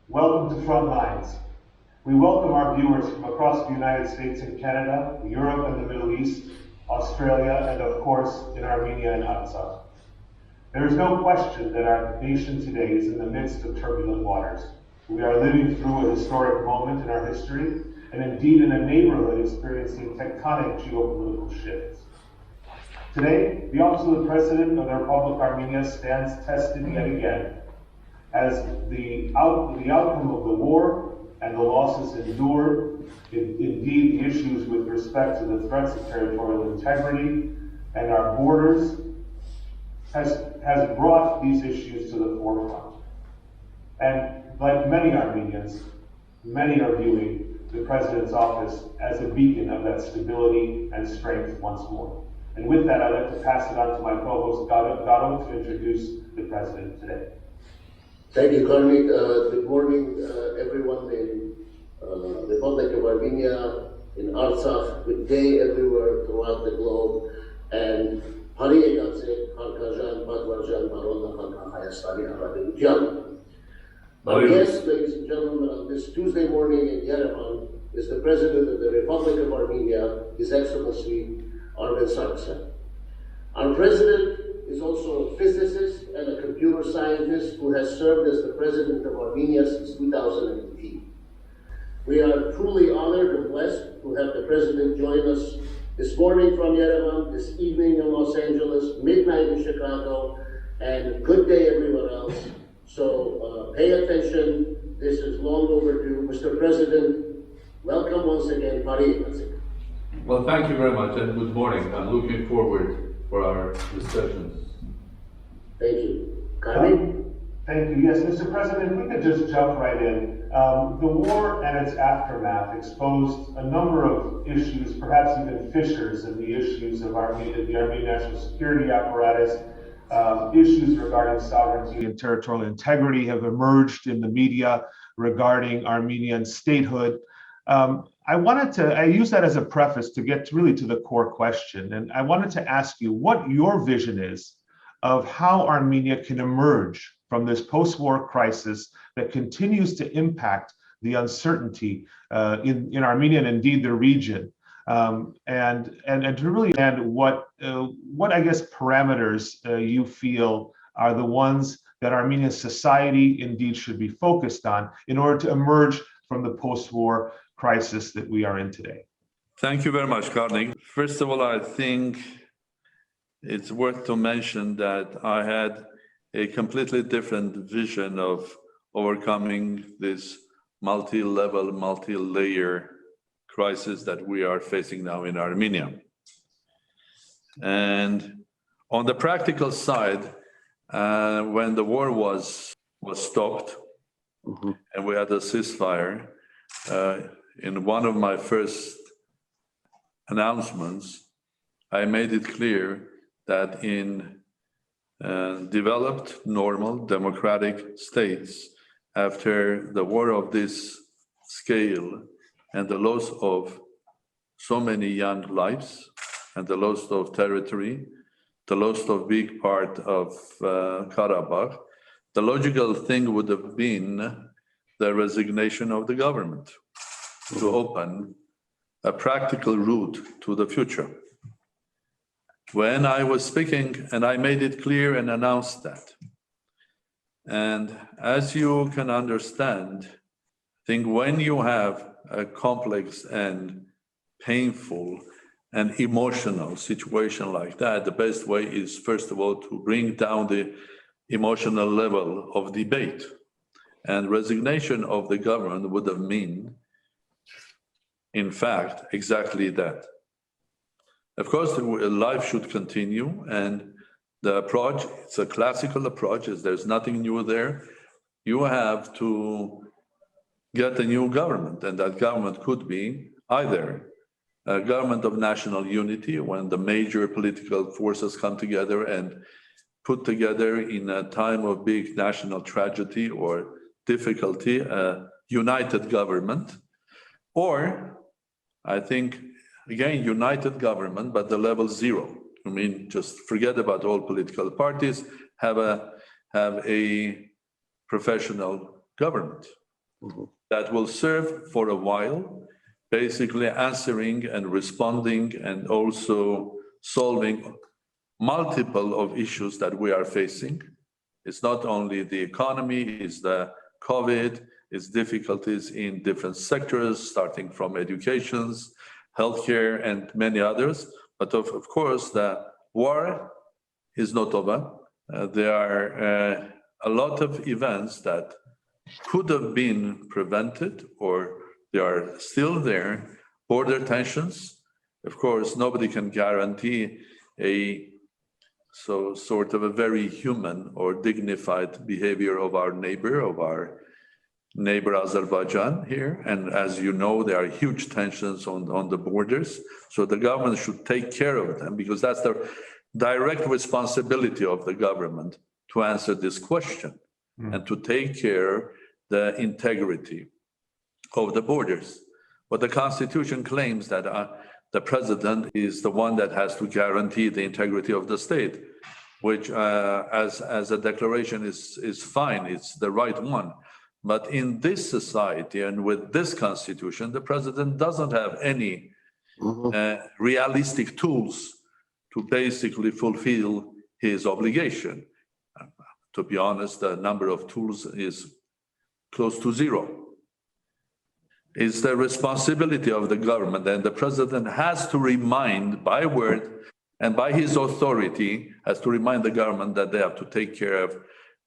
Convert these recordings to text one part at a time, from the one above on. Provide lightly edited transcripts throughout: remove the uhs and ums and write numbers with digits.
Welcome to Frontlines. We welcome our viewers from across the United States and Canada, Europe and the Middle East, Australia, and of course in Armenia and Artsakh. There is no question that our nation today is in the midst of turbulent waters. We are living through a historic moment in our history, and indeed in a neighborhood experiencing tectonic geopolitical shifts. Today, the office of the President of the Republic of Armenia stands tested yet again, as the outcome of the war and the losses endured, indeed the issues with respect to the threats of territorial integrity and our borders, has brought these issues to the forefront. And like many Armenians, many are viewing the President's office as a beacon of that stability and strength once more. And with that, I'd like to pass it on to my co-host, Garou, to introduce the President today. Thank you, Gառնիկ. Good morning, everyone in the Republic of Armenia, in Artsakh. Good day everywhere throughout the globe. And Hari եկացեք հարգարժան պատվարժան պարոն Նախագահ Հայաստանի Հանրապետության. Our guest, ladies and gentlemen, on this Tuesday morning in Yerevan is the President of the Republic of Armenia, His Excellency Armեն Sարգսyan. Our President is also a physicist and a computer scientist who has served as the President of Armenia since 2018. We are truly honored and blessed to have the President join us this morning from Yerevan, this evening in Los Angeles, midnight in Chicago, and good day everywhere else. So pay attention, this is long overdue. Mr. President, welcome once again, Hari. Well, thank you very much and good morning. I'm looking forward for our discussions. Thank you. Gառնիկ? Thank you. Yes, Mr. President, if we could just jump right in. The war and its aftermath exposed a number of issues, perhaps even fissures in the issues of the Armenian national security apparatus. Issues regarding sovereignty and territorial integrity have emerged in the media regarding Armenian statehood. I use that as a preface to get really to the core question. And I wanted to ask you what your vision is of how Armenia can emerge from this post-war crisis that continues to impact the uncertainty in Armenia and indeed the region. And to really understand what I guess parameters you feel are the ones that Armenian society indeed should be focused on in order to emerge from the post-war crisis that we are in today. Thank you very much, Gառնիկ. First of all, I think it's worth to mention that I had a completely different vision of overcoming this multi-level, multi-layer crisis that we are facing now in Armenia. And on the practical side, when the war was stopped, and we had a ceasefire, in one of my first announcements, I made it clear that in developed, normal, democratic states, after the war of this scale and the loss of so many young lives and the loss of territory, the loss of big part of Karabakh, the logical thing would have been the resignation of the government to open a practical route to the future. When I was speaking, and I made it clear and announced that. And as you can understand, I think when you have a complex and painful and emotional situation like that, the best way is, first of all, to bring down the emotional level of debate. And resignation of the government would have meant, in fact, exactly that. Of course, life should continue, and the approach, it's a classical approach, there's nothing new there. You have to get a new government, and that government could be either a government of national unity, when the major political forces come together and put together in a time of big national tragedy or difficulty, a united government, or I think, again, united government, but the level zero. I mean, just forget about all political parties, have a professional government. that will serve for a while, basically answering and responding and also solving multiple of issues that we are facing. It's not only the economy, it's the COVID, it's difficulties in different sectors, starting from educations, healthcare, and many others. But of course, the war is not over. There are a lot of events that could have been prevented, or they are still there. Border tensions, of course, nobody can guarantee sort of a very human or dignified behavior of our neighbor Azerbaijan here. And as you know, there are huge tensions on the borders. So the government should take care of them, because that's the direct responsibility of the government to answer this question and to take care the integrity of the borders. But the Constitution claims that the president is the one that has to guarantee the integrity of the state, which as a declaration is fine, it's the right one. But in this society and with this constitution, the president doesn't have any realistic tools to basically fulfill his obligation. To be honest, the number of tools is close to zero. It's the responsibility of the government, and the president has to remind by word and by his authority, has to remind the government that they have to take care of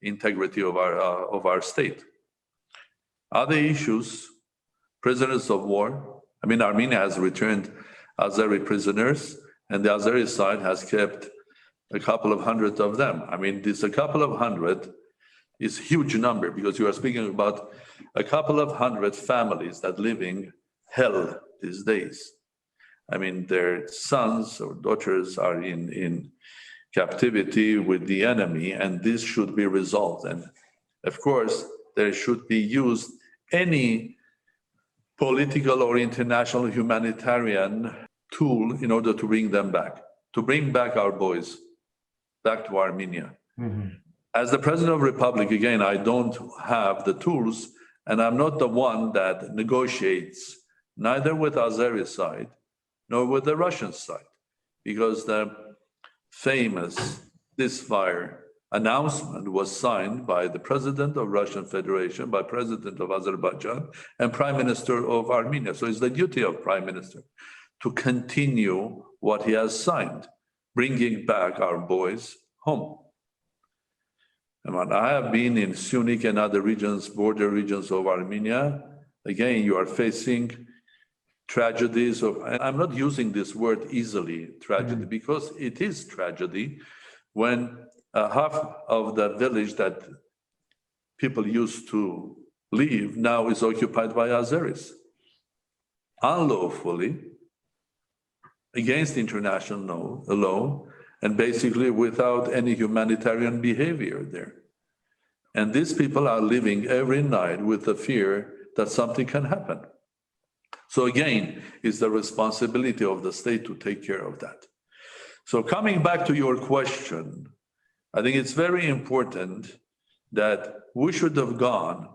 integrity of our state. Other issues, prisoners of war. I mean, Armenia has returned Azeri prisoners, and the Azeri side has kept a couple of hundred of them. I mean, this a couple of hundred is a huge number, because you are speaking about a couple of hundred families that living hell these days. I mean, their sons or daughters are in captivity with the enemy, and this should be resolved. And of course, there should be used any political or international humanitarian tool in order to bring them back, to bring back our boys back to Armenia. As the President of the Republic, again, I don't have the tools, and I'm not the one that negotiates neither with Azeri side nor with the Russian side, because the famous ceasefire announcement was signed by the President of Russian Federation, by President of Azerbaijan, and Prime Minister of Armenia. So it's the duty of Prime Minister to continue what he has signed, bringing back our boys home. And I have been in Syunik and other regions, border regions of Armenia. Again, you are facing tragedies of, and I'm not using this word easily, tragedy, because it is tragedy when half of the village that people used to live now is occupied by Azeris, unlawfully, against international law, and basically without any humanitarian behavior there. And these people are living every night with the fear that something can happen. So again, it's the responsibility of the state to take care of that. So coming back to your question, I think it's very important that we should have gone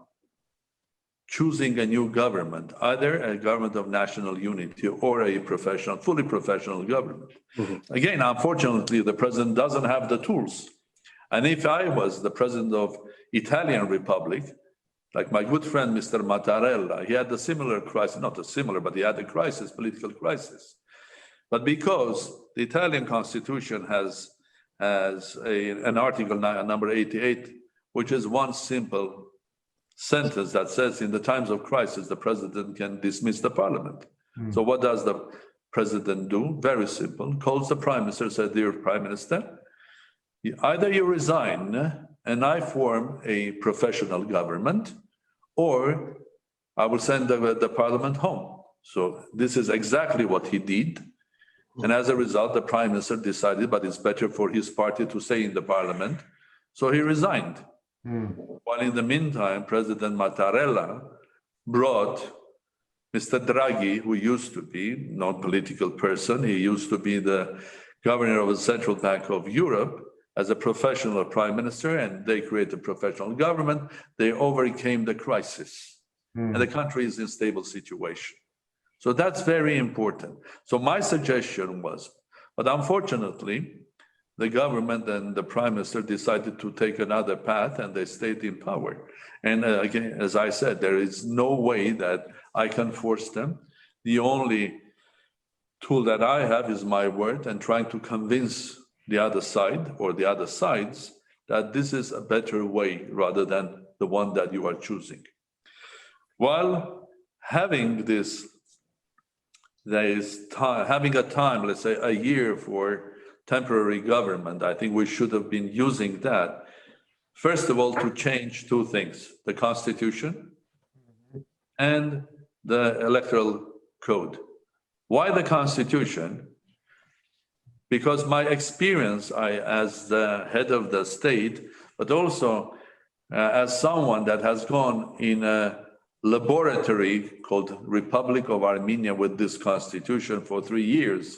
choosing a new government, either a government of national unity or a professional, fully professional government. Again, unfortunately, the president doesn't have the tools. And if I was the president of Italian Republic, like my good friend, Mr. Mattarella, he had a similar crisis, not a similar, but he had a crisis, political crisis. But because the Italian constitution has an article number 88, which is one simple sentence that says in the times of crisis, the president can dismiss the parliament. So what does the president do? Very simple, calls the prime minister, says, dear prime minister, either you resign and I form a professional government, or I will send the parliament home. So this is exactly what he did. And as a result, the prime minister decided, but it's better for his party to stay in the parliament. So he resigned. While in the meantime, President Mattarella brought Mr. Draghi, who used to be not political person, he used to be the governor of the Central Bank of Europe, as a professional prime minister, and they created a professional government. They overcame the crisis. and the country is in stable situation. So that's very important. So my suggestion was, but unfortunately, the government and the prime minister decided to take another path and they stayed in power. And again, as I said, there is no way that I can force them. The only tool that I have is my word and trying to convince the other side or the other sides that this is a better way rather than the one that you are choosing. While having this, having a time, let's say a year for temporary government, I think we should have been using that, first of all, to change two things, the Constitution and the electoral code. Why the Constitution? Because my experience, as the head of the state, but also as someone that has gone in a laboratory called Republic of Armenia with this Constitution for 3 years,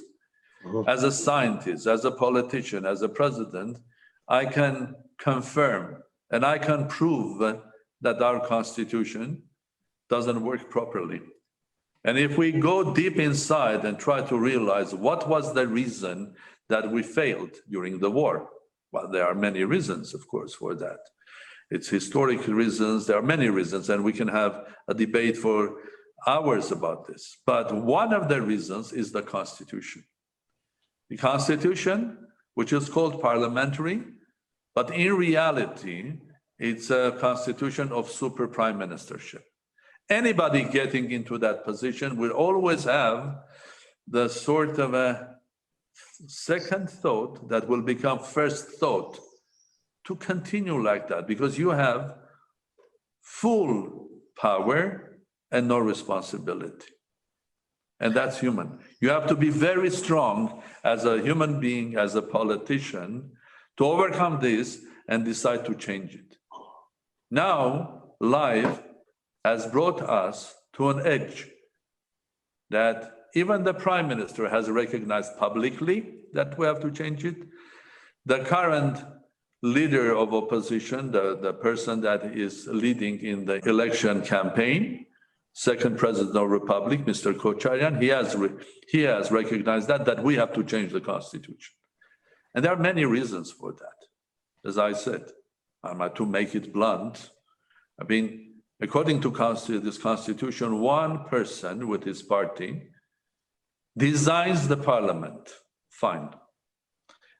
as a scientist, as a politician, as a president, I can confirm and I can prove that our Constitution doesn't work properly. And if we go deep inside and try to realize what was the reason that we failed during the war, well, there are many reasons, of course, for that. It's historic reasons, there are many reasons, and we can have a debate for hours about this. But one of the reasons is the Constitution. The Constitution, which is called parliamentary, but in reality, it's a constitution of super prime ministership. Anybody getting into that position will always have the sort of a second thought that will become first thought to continue like that, because you have full power and no responsibility. And that's human. You have to be very strong as a human being, as a politician, to overcome this and decide to change it. Now, life has brought us to an edge that even the prime minister has recognized publicly that we have to change it. The current leader of opposition, the person that is leading in the election campaign, second president of the republic, Mr. Kocharyan, he has recognized that we have to change the Constitution. And there are many reasons for that. As I said, to make it blunt, I mean, according to this Constitution, one person with his party designs the parliament, fine.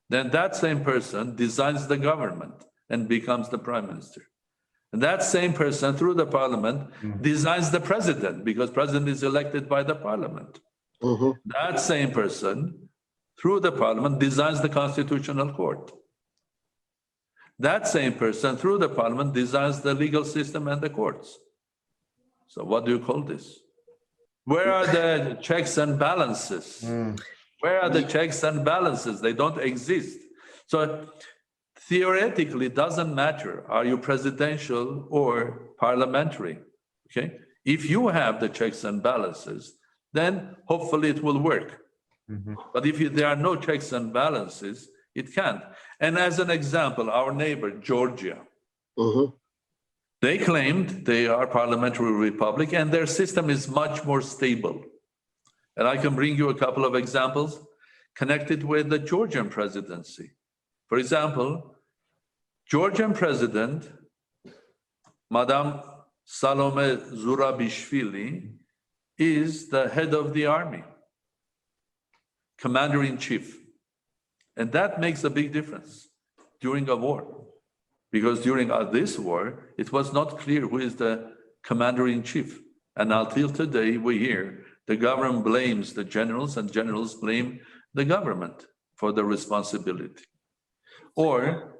Then that same person designs the government and becomes the prime minister. And that same person, through the parliament, designs the president, because president is elected by the parliament. That same person, through the parliament, designs the constitutional court. That same person, through the parliament, designs the legal system and the courts. So what do you call this? Where are the checks and balances? Where are the checks and balances? They don't exist. So theoretically, it doesn't matter, are you presidential or parliamentary, okay? If you have the checks and balances, then hopefully it will work. But if there are no checks and balances, it can't. And as an example, our neighbor, Georgia, they claimed they are parliamentary republic and their system is much more stable. And I can bring you a couple of examples connected with the Georgian presidency. For example, Georgian president, Madame Salome Zurabishvili, is the head of the army, commander-in-chief. And that makes a big difference during a war. Because during this war, it was not clear who is the commander-in-chief. And until today, we hear the government blames the generals and generals blame the government for the responsibility. Or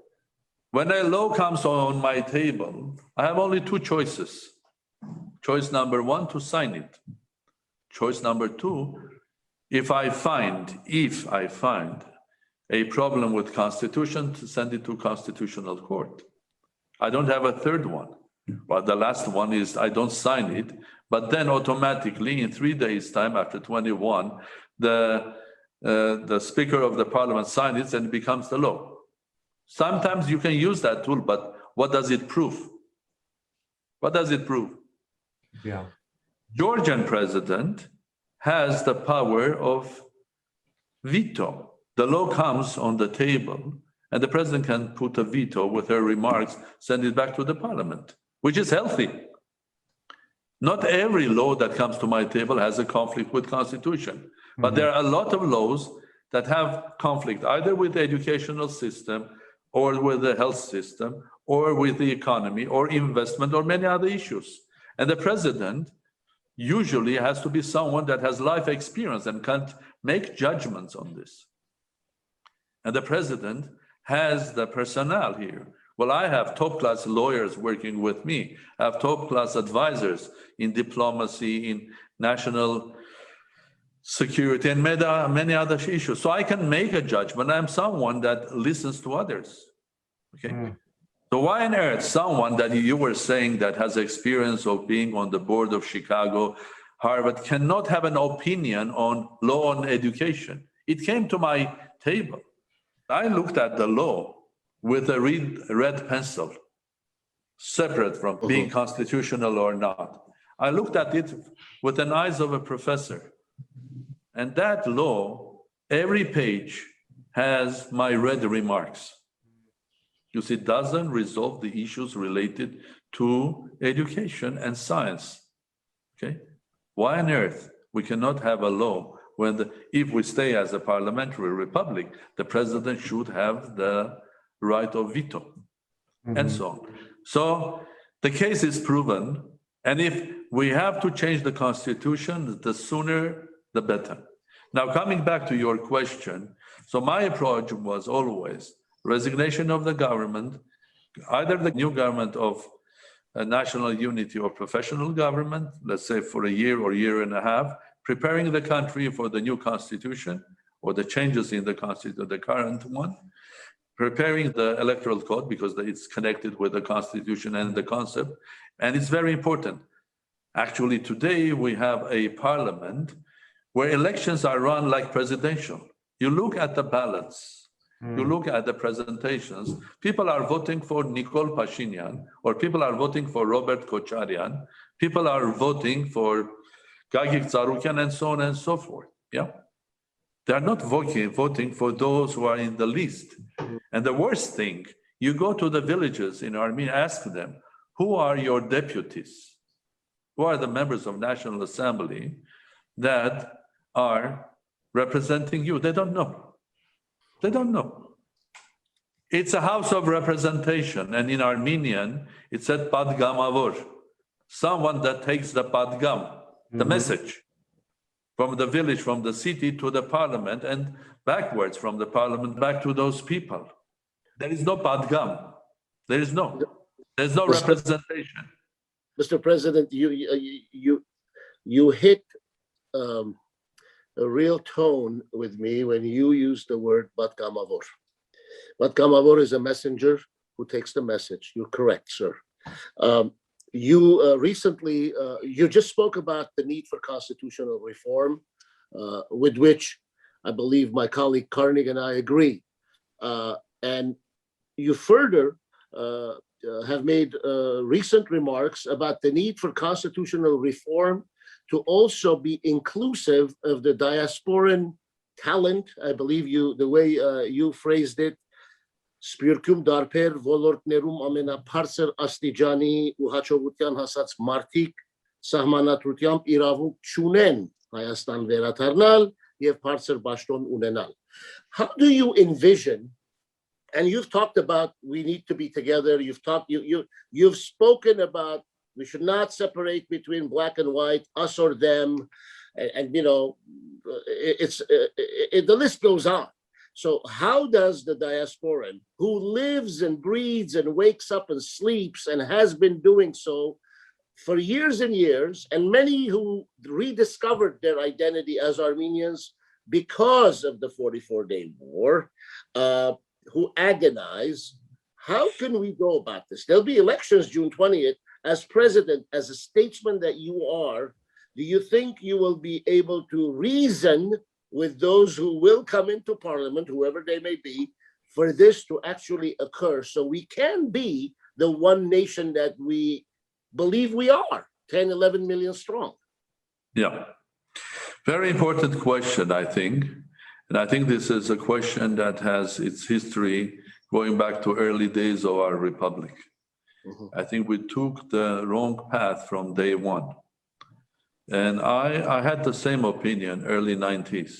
when a law comes on my table, I have only two choices. Choice number one, to sign it. Choice number two, if I find a problem with Constitution, to send it to Constitutional Court. I don't have a third one. But the last one is I don't sign it, but then automatically in 3 days' time, after 21, the Speaker of the Parliament signs it and it becomes the law. Sometimes you can use that tool, but what does it prove? What does it prove? Yeah. Georgian president has the power of veto. The law comes on the table, and the president can put a veto with her remarks, send it back to the parliament, which is healthy. Not every law that comes to my table has a conflict with constitution, but there are a lot of laws that have conflict either with the educational system or with the health system or with the economy or investment or many other issues. And the president usually has to be someone that has life experience and can't make judgments on this. And the president has the personnel here. Well, I have top-class lawyers working with me. I have top-class advisors in diplomacy, in national security, and many other issues. So I can make a judgment. I'm someone that listens to others. Okay. So why on earth someone that you were saying that has experience of being on the board of Chicago, Harvard, cannot have an opinion on law and education? It came to my table. I looked at the law with a red pencil, separate from being constitutional or not. I looked at it with the eyes of a professor. And that law, every page has my red remarks. You see, it doesn't resolve the issues related to education and science. Okay? Why on earth we cannot have a law when if we stay as a parliamentary republic, the president should have the right of veto, and so on. So the case is proven, and if we have to change the constitution, the sooner the better. Now, coming back to your question, so my approach was always resignation of the government, either the new government of national unity or professional government, let's say for a year or year and a half, preparing the country for the new constitution or the changes in the constitution, the current one, preparing the electoral code because it's connected with the constitution and the concept. And it's very important. Actually, today we have a parliament where elections are run like presidential. You look at the ballots, you look at the presentations, people are voting for Nicole Pashinyan, or people are voting for Robert Kocharian, people are voting for Gagik Tsarukian, and so on and so forth. Yeah. They are not voting for those who are in the list. And the worst thing, you go to the villages in Armenia, ask them, who are your deputies? Who are the members of National Assembly that are representing you? They don't know. They don't know. It's a house of representation. And in Armenian, it said padgamavor, someone that takes the padgam, the message, from the village, from the city to the parliament, and backwards from the parliament back to those people. There is no padgam. There's no representation. Mr. President, you hit a real tone with me when you used the word badgamavor. Badgamavor is a messenger who takes the message. You're correct, sir. You recently, you just spoke about the need for constitutional reform, with which I believe my colleague Gառնիկ and I agree. And you further have made recent remarks about the need for constitutional reform to also be inclusive of the diasporan talent. I believe the way you phrased it, Սպիրկում դարբեր ոլորտներում ամենաբարձր աստիճանի ու հաջողության հասած մարդիկ սահմանադրությամբ իրավունք չունեն Հայաստան վերադառնալ եւ բարձր պաշտոն ունենալ. How do you envision, and you've talked about we need to be together, you've spoken about we should not separate between black and white, us or them, and you know, the list goes on. So how does the diasporan, who lives and breathes and wakes up and sleeps and has been doing so for years and years, and many who rediscovered their identity as Armenians because of the 44-day war, who agonize, how can we go about this? There'll be elections June 20th. As president, as a statesman that you are, do you think you will be able to reason with those who will come into parliament, whoever they may be, for this to actually occur so we can be the one nation that we believe we are? 10, 11 million strong. Yeah. Very important question, I think. And I think this is a question that has its history going back to early days of our republic. I think we took the wrong path from day one. And I had the same opinion early 90s.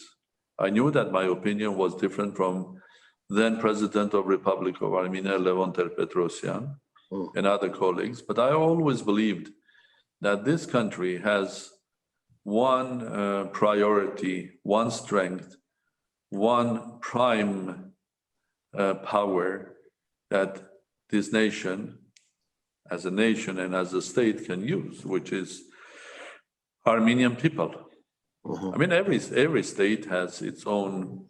I knew that my opinion was different from then President of Republic of Armenia, Levon Ter-Petrosyan, and other colleagues. But I always believed that this country has one priority, one strength, one prime power that this nation, as a nation and as a state, can use, which is Armenian people. I mean, every state has its own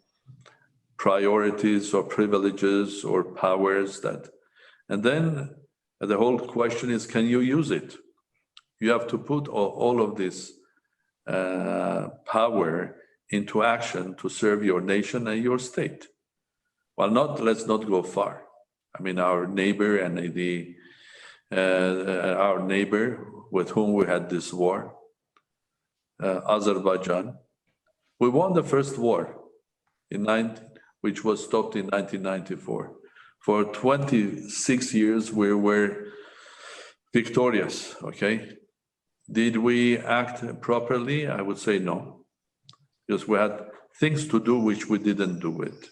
priorities or privileges or powers and then the whole question is, can you use it? You have to put all of this power into action to serve your nation and your state. Well, let's not go far. I mean, our neighbor and our neighbor with whom we had this war, Azerbaijan, we won the first war which was stopped in 1994. For 26 years, we were victorious, okay? Did we act properly? I would say no, because we had things to do which we didn't do it.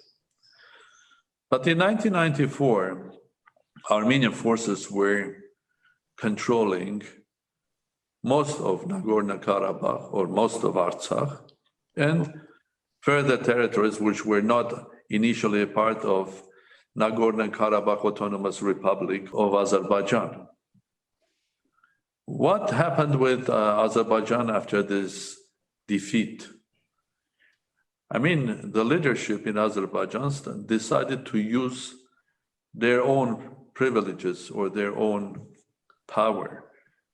But in 1994, Armenian forces were controlling most of Nagorno-Karabakh or most of Artsakh and further territories which were not initially a part of Nagorno-Karabakh Autonomous Republic of Azerbaijan. What happened with Azerbaijan after this defeat? I mean, the leadership in Azerbaijan decided to use their own privileges or their own power,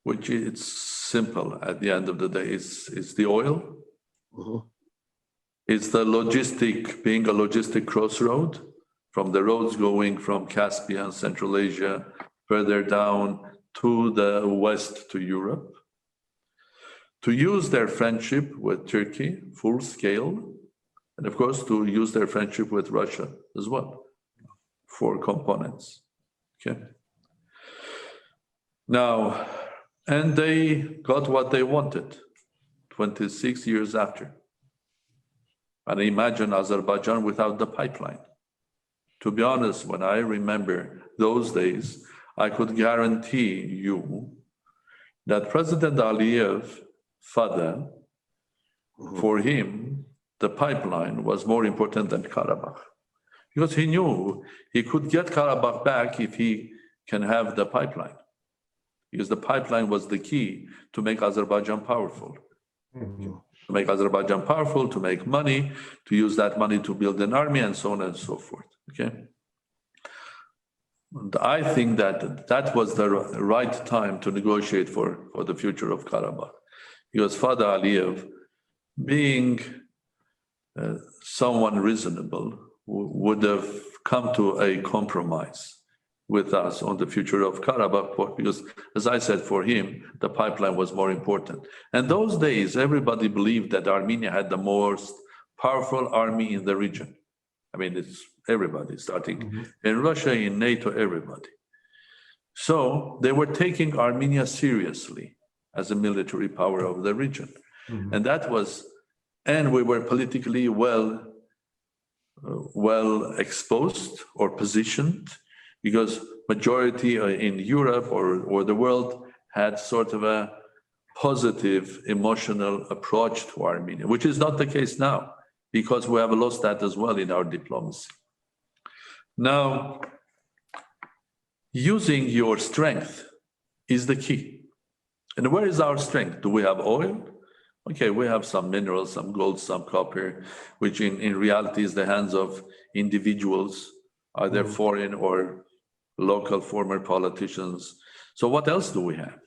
which is simple at the end of the day. It's the oil. It's the being a logistic crossroad, from the roads going from Caspian, Central Asia, further down to the west to Europe. To use their friendship with Turkey, full scale, and of course to use their friendship with Russia as well, for components, okay? Now, and they got what they wanted 26 years after. And imagine Azerbaijan without the pipeline. To be honest, when I remember those days, I could guarantee you that President Aliyev's father, for him, the pipeline was more important than Karabakh. Because he knew he could get Karabakh back if he can have the pipeline. Because the pipeline was the key to make Azerbaijan powerful. To make Azerbaijan powerful, to make money, to use that money to build an army, and so on and so forth, okay? And I think that was the right time to negotiate for the future of Karabakh. Because Father Aliyev, being someone reasonable, would have come to a compromise with us on the future of Karabakh, because, as I said, for him, the pipeline was more important. And those days, everybody believed that Armenia had the most powerful army in the region. I mean, it's everybody, starting in Russia, in NATO, everybody. So they were taking Armenia seriously as a military power of the region. And that was, and we were politically well exposed or positioned, because majority in Europe or the world had sort of a positive emotional approach to Armenia, which is not the case now, because we have lost that as well in our diplomacy. Now, using your strength is the key. And where is our strength? Do we have oil? Okay, we have some minerals, some gold, some copper, which in reality is the hands of individuals, either foreign or local former politicians. So what else do we have?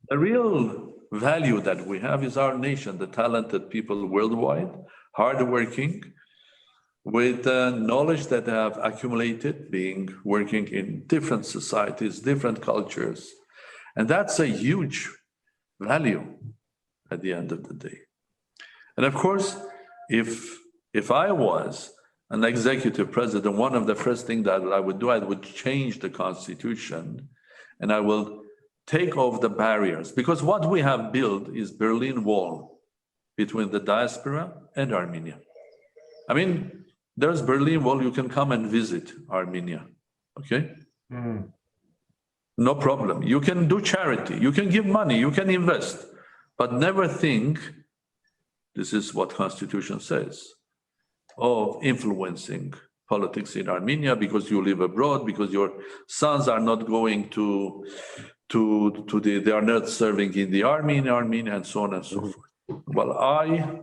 The real value that we have is our nation, the talented people worldwide, hardworking, with knowledge that they have accumulated, working in different societies, different cultures, And that's a huge value at the end of the day. And of course, if I was an executive president, one of the first things that I would do, I would change the constitution and I will take off the barriers, because what we have built is Berlin Wall between the diaspora and Armenia. I mean, there's Berlin Wall, you can come and visit Armenia, okay? No problem. You can do charity, you can give money, you can invest, but never think, this is what Constitution says, of influencing politics in Armenia because you live abroad, because your sons are not going they are not serving in the army in Armenia, and so on and so forth. Well, I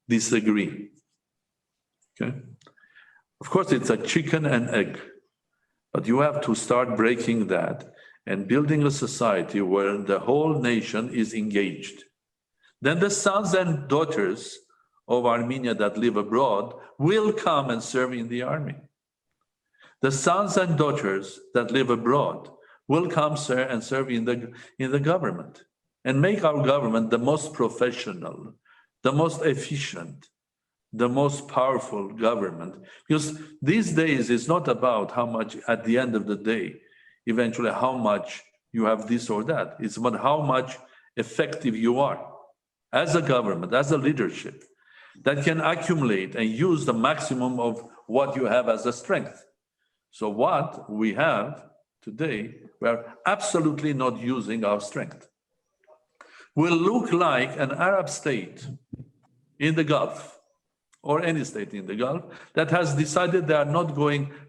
disagree. Okay. Of course, it's a chicken and egg, but you have to start breaking that and building a society where the whole nation is engaged. Then the sons and daughters of Armenia that live abroad will come and serve in the army. The sons and daughters that live abroad will come and serve in the government and make our government the most professional, the most efficient, the most powerful government. Because these days it's not about how much at the end of the day, eventually how much you have this or that. It's about how much effective you are as a government, as a leadership that can accumulate and use the maximum of what you have as a strength. So what we have today, we are absolutely not using our strength. Will look like an Arab state in the Gulf or any state in the Gulf that has decided they are not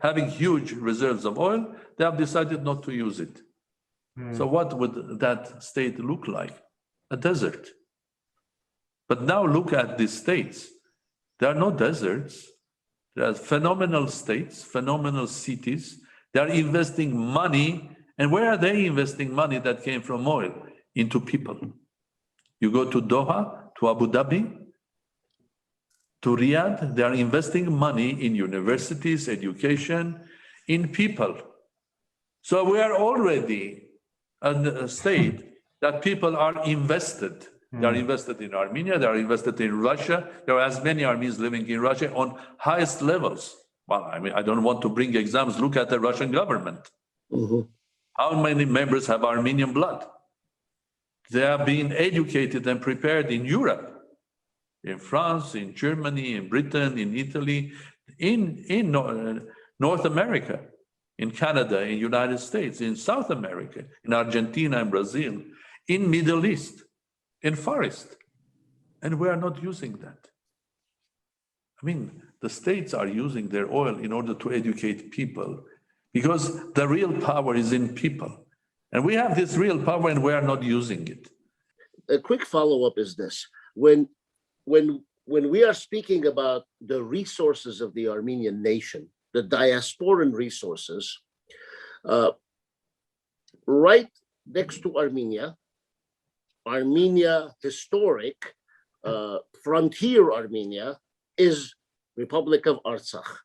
having huge reserves of oil, they have decided not to use it. So what would that state look like? A desert. But now look at these states. There are no deserts. There are phenomenal states, phenomenal cities. They are investing money. And where are they investing money that came from oil? Into people. You go to Doha, to Abu Dhabi, to Riyadh, they are investing money in universities, education, in people. So we are already a state that people are invested. They are invested in Armenia, they are invested in Russia. There are as many Armenians living in Russia on highest levels. Well, I mean, I don't want to bring examples. Look at the Russian government. How many members have Armenian blood? They are being educated and prepared in Europe, in France, in Germany, in Britain, in Italy, in North America, in Canada, in United States, in South America, in Argentina and Brazil, in Middle East, in Far East. And we are not using that. I mean, the states are using their oil in order to educate people because the real power is in people. And we have this real power and we are not using it. A quick follow-up is this. When we are speaking about the resources of the Armenian nation, the diasporan resources, right next to Armenia, historic, frontier Armenia, is Republic of Artsakh.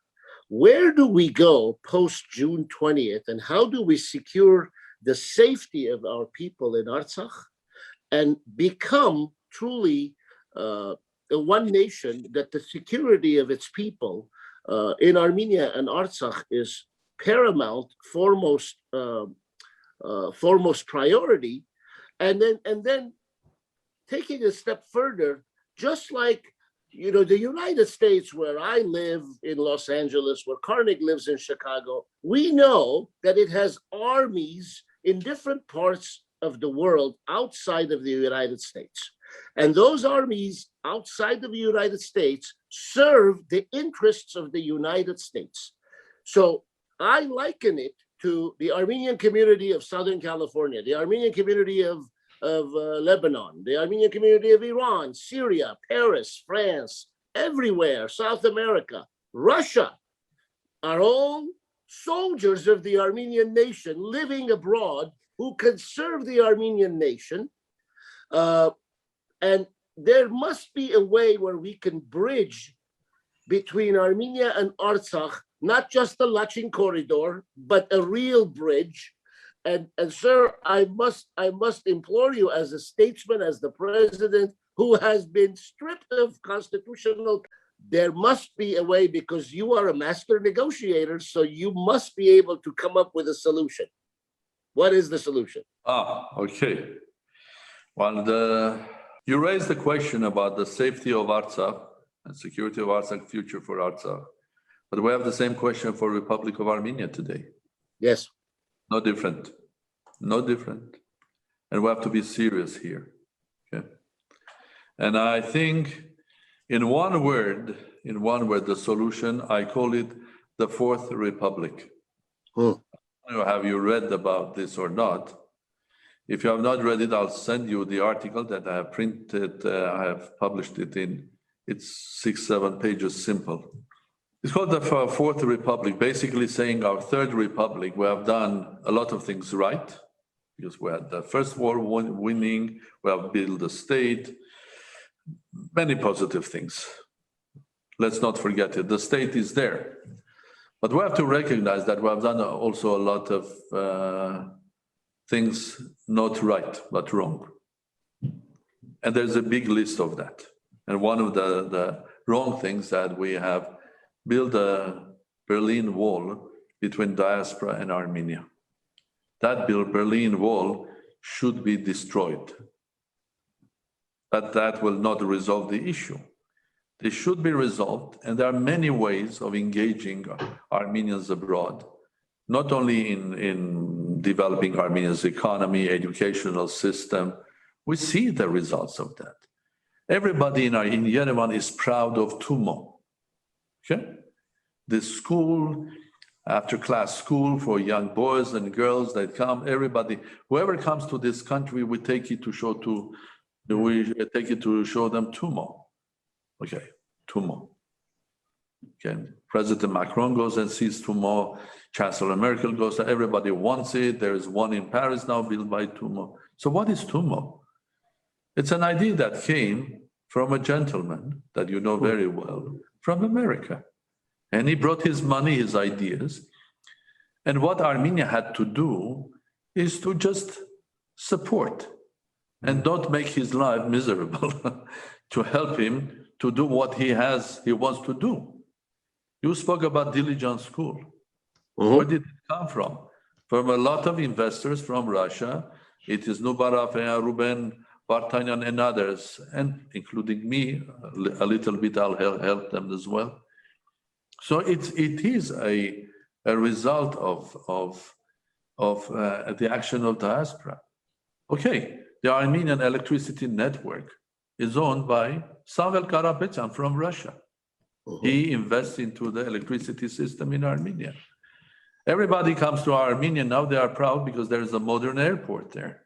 Where do we go post June 20th, and how do we secure the safety of our people in Artsakh and become truly a one nation, that the security of its people in Armenia and Artsakh is paramount, foremost priority, and then taking a step further, just like the United States, where I live in Los Angeles, where Carnegie lives in Chicago, we know that it has armies in different parts of the world outside of the United States. And those armies outside of the United States serve the interests of the United States. So I liken it to the Armenian community of Southern California, the Armenian community of Lebanon, the Armenian community of Iran, Syria, Paris, France, everywhere, South America, Russia, are all soldiers of the Armenian nation living abroad who can serve the Armenian nation. And there must be a way where we can bridge between Armenia and Artsakh, not just the Lachin corridor, but a real bridge. And sir, I must implore you as a statesman, as the president who has been stripped of constitutional, there must be a way, because you are a master negotiator, so you must be able to come up with a solution. What is the solution? Okay. Well, you raised the question about the safety of Artsakh and security of Artsakh, future for Artsakh. But we have the same question for Republic of Armenia today. Yes. No different. No different. And we have to be serious here. Okay. And I think in one word, the solution, I call it the Fourth Republic. Have you read about this or not? If you have not read it, I'll send you the article that I have printed. I have published it in, it's 6-7 pages, simple. It's called the Fourth Republic, basically saying our Third Republic, we have done a lot of things right, because we had the First War winning, we have built a state, many positive things. Let's not forget it, the state is there. But we have to recognize that we have done also a lot of things not right, but wrong. And there's a big list of that. And one of the wrong things that we have built a Berlin Wall between diaspora and Armenia. That Berlin Wall should be destroyed. But that will not resolve the issue. They should be resolved, and there are many ways of engaging Armenians abroad, not only in developing Armenia's economy, educational system. We see the results of that. Everybody in Yerevan is proud of Tumo. Okay? The school, after class school for young boys and girls that come, everybody, whoever comes to this country, we take it to show them Tumo. Okay, Tumo. Okay, President Macron goes and sees Tumo, Chancellor Merkel goes, everybody wants it. There is one in Paris now built by Tumo. So what is Tumo? It's an idea that came from a gentleman that you know very well, from America. And he brought his money, his ideas. And what Armenia had to do is to just support and don't make his life miserable, to help him to do what he wants to do. You spoke about Diligence School. Where did it come from? From a lot of investors from Russia. It is Nubarov, Ruben, Vartanyan, and others, and including me, a little bit, I'll help them as well. So it is a result of the action of diaspora. Okay, the Armenian electricity network is owned by Samuel Karapetyan from Russia. He invests into the electricity system in Armenia. Everybody comes to Armenia now, they are proud because there is a modern airport there.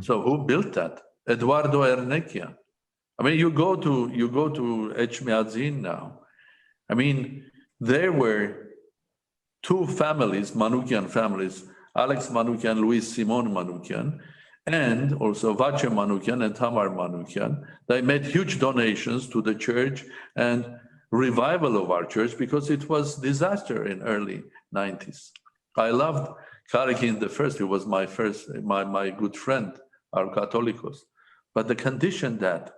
So who built that? Eduardo Ernequian. I mean, you go to Echmiadzin now. I mean, there were two families, Manukyan families, Alex Manukyan, Luis Simon Manukyan, and also Vache Manukyan and Tamar Manukyan. They made huge donations to the church and revival of our church because it was disaster in early 90s. I loved Karakin the first, he was my good friend, our Catholicos. But the condition that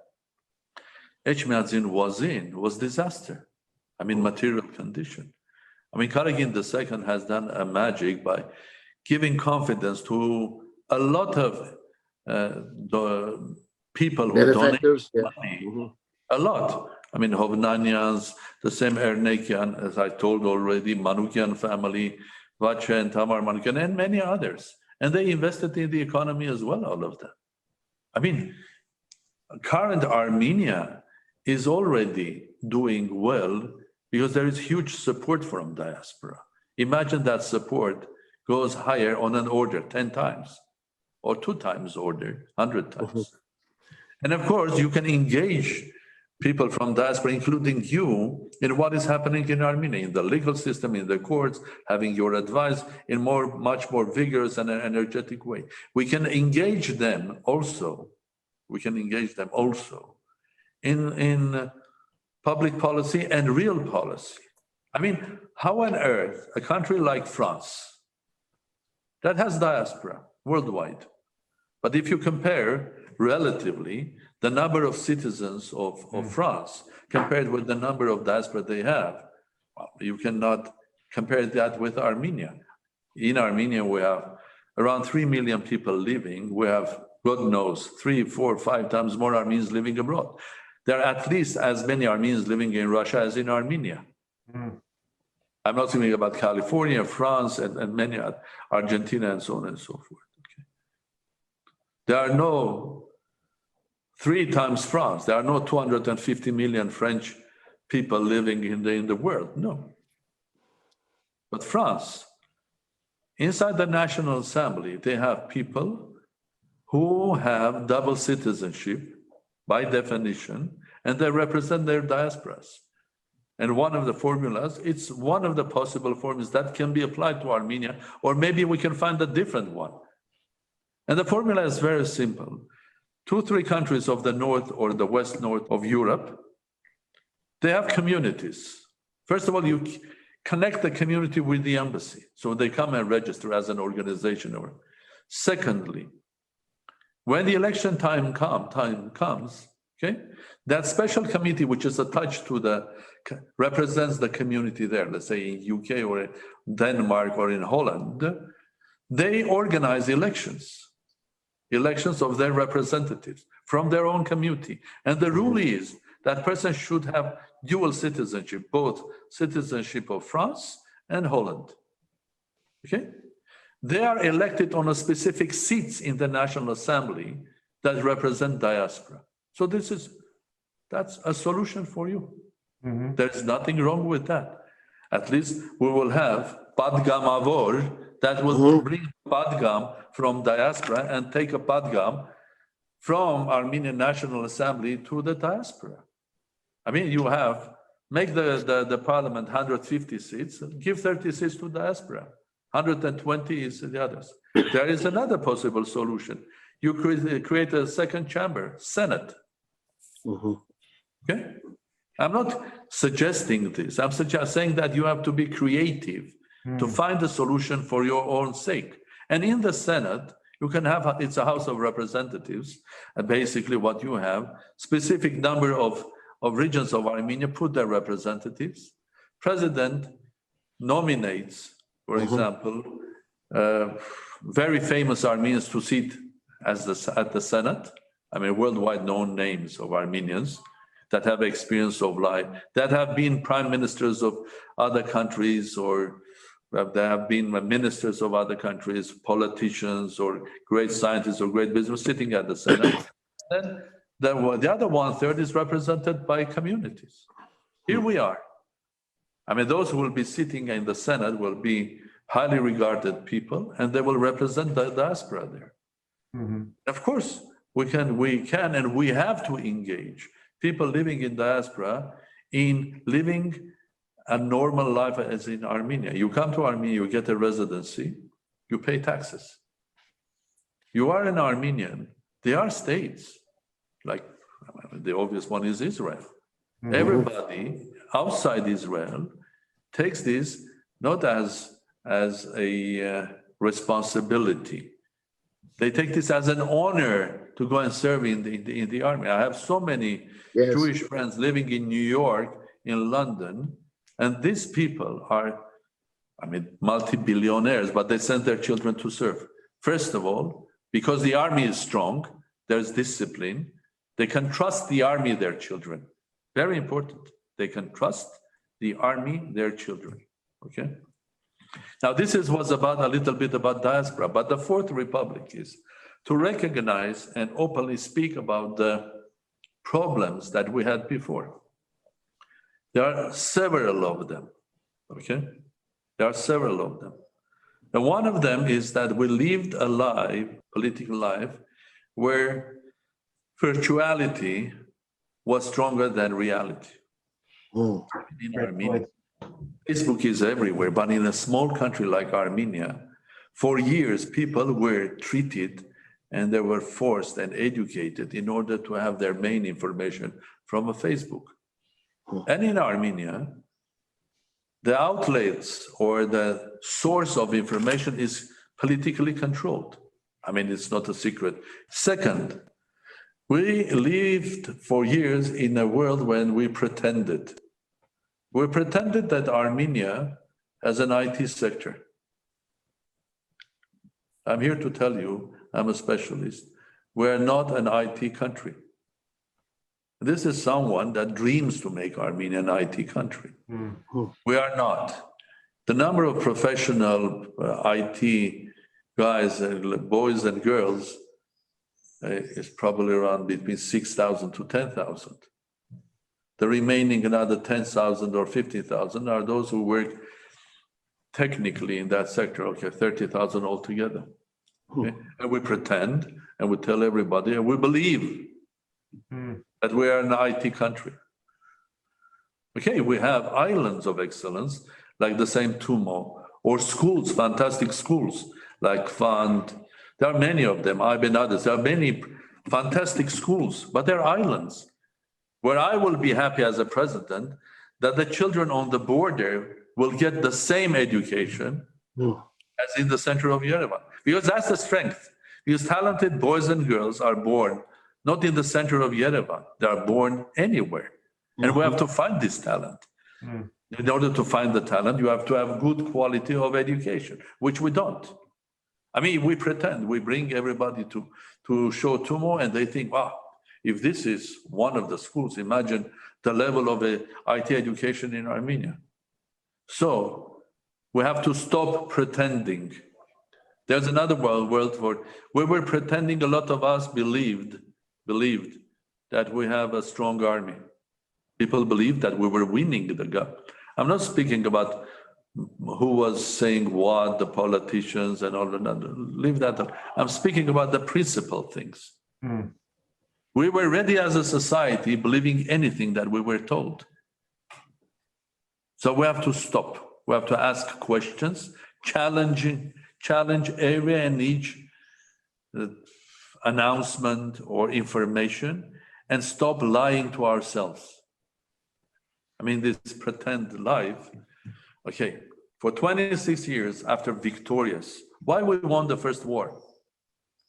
Echmiadzin was in was disaster. I mean, material condition. I mean, Karakin II has done a magic by giving confidence to a lot of the people who donate money. A lot. I mean, Hovnanians, the same Ernekian, as I told already, Manukyan family, Vache and Tamar Manukyan, and many others. And they invested in the economy as well, all of them. I mean, current Armenia is already doing well because there is huge support from diaspora. Imagine that support goes higher on an order 10 times or 2 times order, 100 times. And of course, you can engage people from diaspora, including you, in what is happening in Armenia, in the legal system, in the courts, having your advice in much more vigorous and energetic way. We can engage them also. In public policy and real policy. I mean, how on earth a country like France that has diaspora worldwide. But if you compare relatively the number of citizens of France compared with the number of diaspora they have, well, you cannot compare that with Armenia. In Armenia, we have around 3 million people living. We have, God knows, 3, 4, 5 times more Armenians living abroad. There are at least as many Armenians living in Russia as in Armenia. I'm not speaking about California, France, and many Argentina, and so on and so forth. Okay. There are no 3 times France. There are no 250 million French people living in the world. No. But France, inside the National Assembly, they have people who have double citizenship by definition, and they represent their diasporas. And one of the formulas, it's one of the possible formulas that can be applied to Armenia, or maybe we can find a different one. And the formula is very simple. 2, 3 countries of the north or the west north of Europe, they have communities. First of all, you connect the community with the embassy, so they come and register as an organization. Secondly, when the election time comes, okay, that special committee, which is attached to represents the community there, let's say in UK or in Denmark or in Holland, they organize elections of their representatives from their own community. And the rule is that person should have dual citizenship, both citizenship of France and Holland. Okay? They are elected on a specific seats in the National Assembly that represent diaspora. So that's a solution for you. There's nothing wrong with that. At least we will have Padgamavor that will bring Padgam from diaspora and take a Padgam from Armenian National Assembly to the diaspora. I mean, you make the parliament 150 seats, give 30 seats to diaspora. 120 is the others. There is another possible solution. You create a second chamber, Senate. Okay? I'm not suggesting this. I'm saying that you have to be creative to find a solution for your own sake. And in the Senate, you can have, it's a House of Representatives, and basically what you have, specific number of regions of Armenia put their representatives. President nominates, for example, very famous Armenians to sit at the Senate. I mean, worldwide known names of Armenians that have experience of life, that have been prime ministers of other countries, or they have been ministers of other countries, politicians, or great scientists or great business sitting at the Senate. Then the other 1/3 is represented by communities. Here we are. I mean, those who will be sitting in the Senate will be highly regarded people, and they will represent the diaspora there. Of course, we can and we have to engage people living in diaspora in living a normal life as in Armenia. You come to Armenia, you get a residency, you pay taxes. You are an Armenian. There are states, like the obvious one is Israel. Everybody outside Israel takes this not as a responsibility. They take this as an honor to go and serve in the army. I have so many Jewish friends living in New York, in London, and these people are, I mean, multi-billionaires, but they send their children to serve. First of all, because the army is strong, there's discipline. They can trust the army their children. Very important. They can trust the army their children. Okay. Now, this was about a little bit about diaspora, but the Fourth Republic is to recognize and openly speak about the problems that we had before. There are several of them, okay? There are several of them. And one of them is that we lived a life, political life, where virtuality was stronger than reality. In Armenia, Facebook is everywhere, but in a small country like Armenia, for years, people were treated and they were forced and educated in order to have their main information from a Facebook. And in Armenia, the outlets or the source of information is politically controlled. I mean, it's not a secret. Second, we lived for years in a world when we pretended. We pretended that Armenia has an IT sector. I'm here to tell you, I'm a specialist. We're not an IT country. This is someone that dreams to make Armenia an IT country. We are not. The number of professional IT guys, boys and girls, is probably around between 6,000 to 10,000. The remaining another 10,000 or 50,000 are those who work technically in that sector, okay, 30,000 altogether. Okay? And we pretend and we tell everybody and we believe that we are an IT country. Okay, we have islands of excellence like the same Tumo, or schools, fantastic schools like Fund. There are many of them, I've been others. There are many fantastic schools, but they're islands where I will be happy as a president that the children on the border will get the same education as in the center of Yerevan. Because that's the strength. Because talented boys and girls are born not in the center of Yerevan, they are born anywhere. And we have to find this talent. In order to find the talent, you have to have good quality of education, which we don't. I mean, we pretend, we bring everybody to show Tumo and they think, wow, if this is one of the schools, imagine the level of IT education in Armenia. So we have to stop pretending. There's another world where we were pretending. A lot of us believed that we have a strong army. People believed that we were winning the game. I'm not speaking about who was saying what, the politicians and all of that. Leave that out. I'm speaking about the principal things. We were ready as a society believing anything that we were told. So we have to stop. We have to ask questions, challenge every and each announcement or information, and stop lying to ourselves. I mean, this pretend life. Okay, for 26 years after victorious, why we won the first war?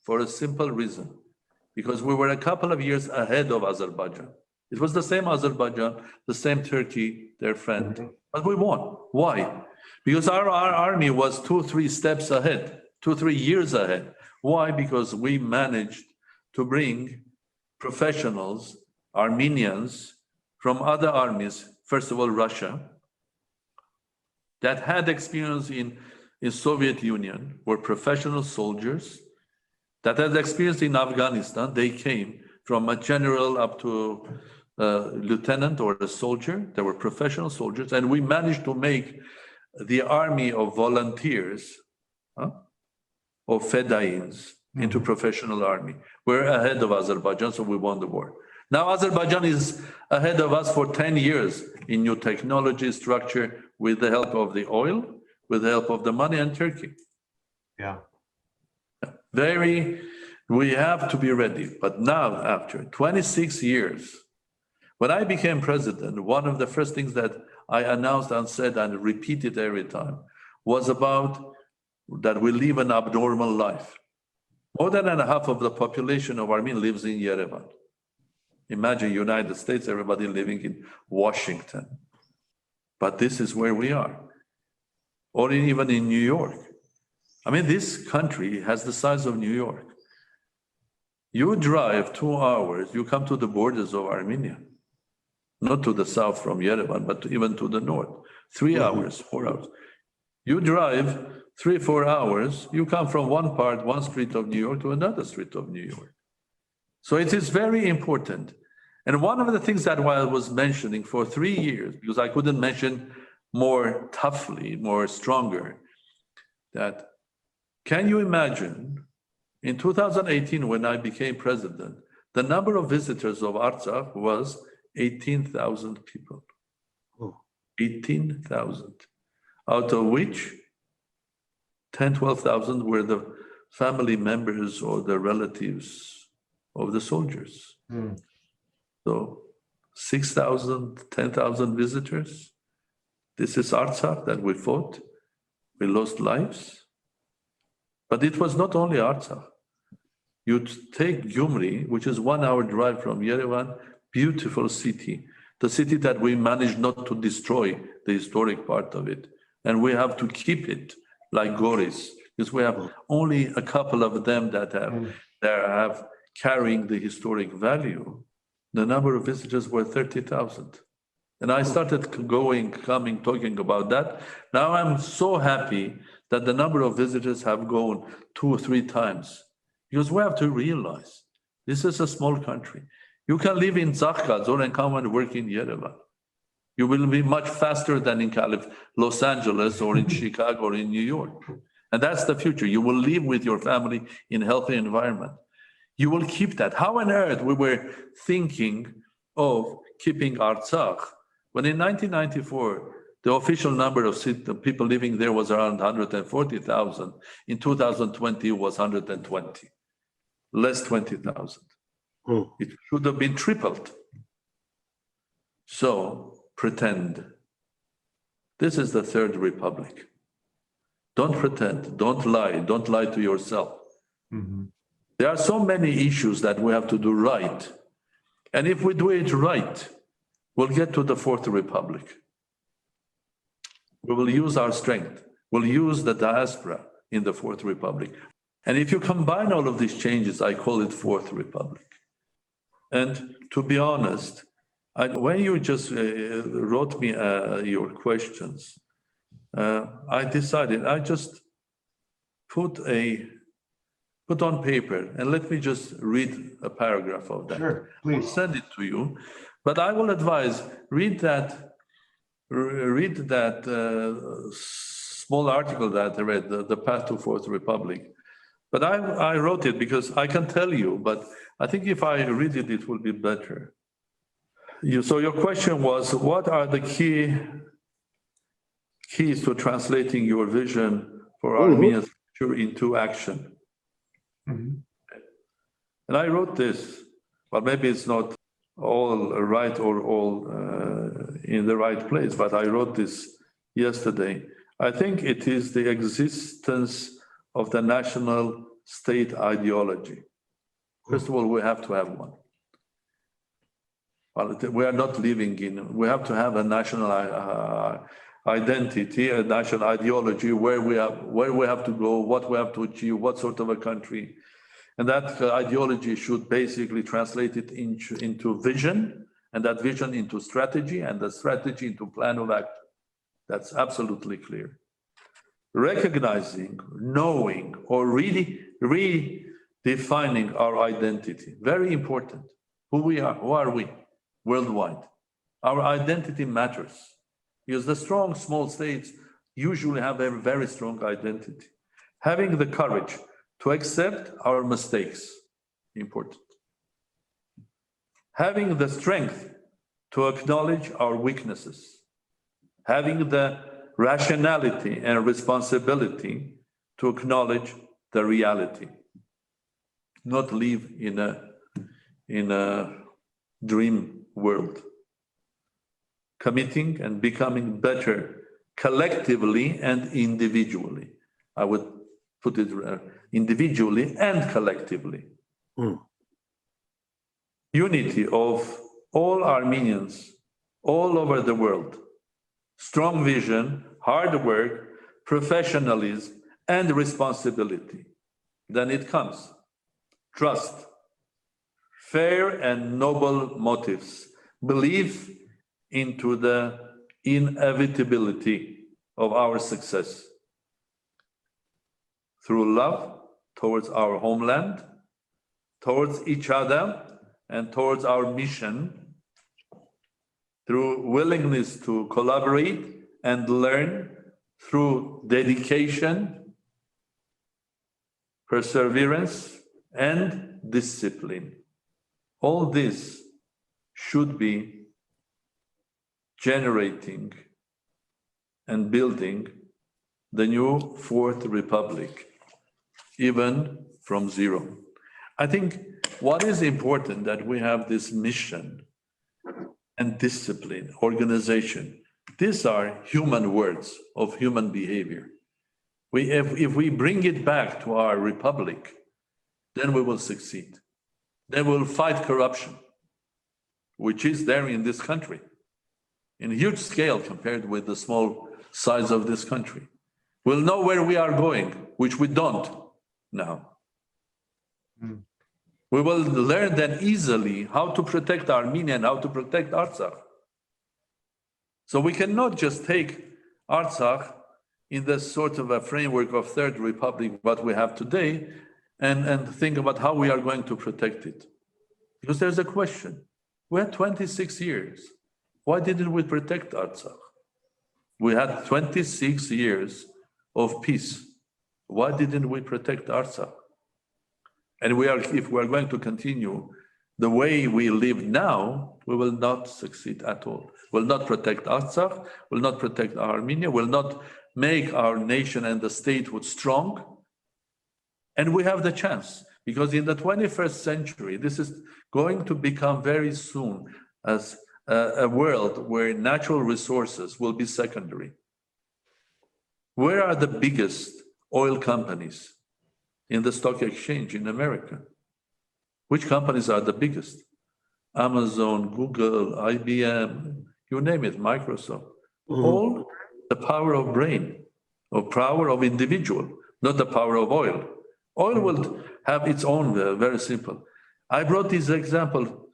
For a simple reason. Because we were a couple of years ahead of Azerbaijan. It was the same Azerbaijan, the same Turkey, their friend, but we won. Why? Because our army was 2-3 steps ahead, 2-3 years ahead. Why? Because we managed to bring professionals, Armenians, from other armies, first of all, Russia, that had experience in Soviet Union, were professional soldiers, that had experience in Afghanistan. They came from a general up to a lieutenant or a soldier. They were professional soldiers, and we managed to make the army of volunteers, of Fedains, into professional army. We're ahead of Azerbaijan, so we won the war. Now Azerbaijan is ahead of us for 10 years in new technology structure with the help of the oil, with the help of the money and Turkey. Yeah. We have to be ready. But now, after 26 years, when I became president, one of the first things that I announced and said and repeated every time was about that we live an abnormal life. More than half of the population of Armenia lives in Yerevan. Imagine United States, everybody living in Washington. But this is where we are. Or even in New York. I mean, this country has the size of New York. You drive 2 hours, you come to the borders of Armenia. Not to the south from Yerevan, but even to the north. 3 hours, 4 hours. You drive 3-4 hours, you come from one street of New York to another street of New York. So it is very important. And one of the things that I was mentioning for 3 years, because I couldn't mention more toughly, more stronger, that can you imagine in 2018 when I became president, the number of visitors of Artsakh was 18,000 people. 18,000, out of which 10,000-12,000 were the family members or the relatives of the soldiers. So 6,000, 10,000 visitors. This is Artsakh that we fought. We lost lives. But it was not only Artsakh. You take Gyumri, which is 1 hour drive from Yerevan, beautiful city, the city that we managed not to destroy the historic part of it. And we have to keep it like Goris, because we have only a couple of them that have carrying the historic value. The number of visitors were 30,000. And I started coming, talking about that. Now I'm so happy that the number of visitors have gone 2 or 3 times. Because we have to realize, this is a small country. You can live in Zakhkazor and come and work in Yerevan. You will be much faster than in Los Angeles or in Chicago or in New York. And that's the future. You will live with your family in a healthy environment. You will keep that. How on earth we were thinking of keeping Artsakh when in 1994, the official number of people living there was around 140,000. In 2020, it was 120, less 20,000. It should have been tripled. So pretend. This is the Third Republic. Don't pretend, don't lie to yourself. There are so many issues that we have to do right. And if we do it right, we'll get to the Fourth Republic. We will use our strength. We'll use the diaspora in the Fourth Republic. And if you combine all of these changes, I call it Fourth Republic. And to be honest, when you just wrote me your questions, I decided I just put on paper, and let me just read a paragraph of that. Sure, please. I'll send it to you, but I will advise, read that small article that I read, the Path to Fourth Republic. But I wrote it because I can tell you, but I think if I read it, it will be better. So your question was, what are the keys to translating your vision for Armenia's future into action? And I wrote this, but maybe it's not all right or all in the right place, but I wrote this yesterday. I think it is the existence of the national state ideology. First of all, we have to have one. Well, we are not living in, we have to have a national identity, a national ideology, where we have to go, what we have to achieve, what sort of a country. And that ideology should basically translate it into vision, and that vision into strategy, and the strategy into plan of action. That's absolutely clear. Recognizing, knowing, or really redefining our identity, very important. Who we are, who are we worldwide? Our identity matters, because the strong small states usually have a very strong identity. Having the courage to accept our mistakes, important. Having the strength to acknowledge our weaknesses. Having the rationality and responsibility to acknowledge the reality. Not live in a dream world. Committing and becoming better collectively and individually. I would put it individually and collectively. Unity of all Armenians all over the world. Strong vision, hard work, professionalism, and responsibility. Then it comes. Trust, fair and noble motives, belief into the inevitability of our success. Through love towards our homeland, towards each other, and towards our mission, through willingness to collaborate and learn, through dedication, perseverance, and discipline. All this should be generating and building the new Fourth Republic, even from zero. I think what is important that we have this mission and discipline, organization. These are human words of human behavior. If we bring it back to our republic, then we will succeed. Then we'll fight corruption, which is there in this country, in a huge scale compared with the small size of this country. We'll know where we are going, which we don't now. We will learn then easily how to protect Armenia and how to protect Artsakh. So we cannot just take Artsakh in this sort of a framework of Third Republic, what we have today, and think about how we are going to protect it. Because there's a question. We had 26 years. Why didn't we protect Artsakh? We had 26 years of peace. Why didn't we protect Artsakh? And if we are going to continue the way we live now, we will not succeed at all. We'll not protect Artsakh, we'll not protect Armenia, we'll not make our nation and the statehood strong. And we have the chance, because in the 21st century, this is going to become very soon as a world where natural resources will be secondary. Where are the biggest oil companies in the stock exchange in America? Which companies are the biggest? Amazon, Google, IBM, you name it, Microsoft. All the power of brain, or power of individual, not the power of oil. Oil will have its own, very simple. I brought this example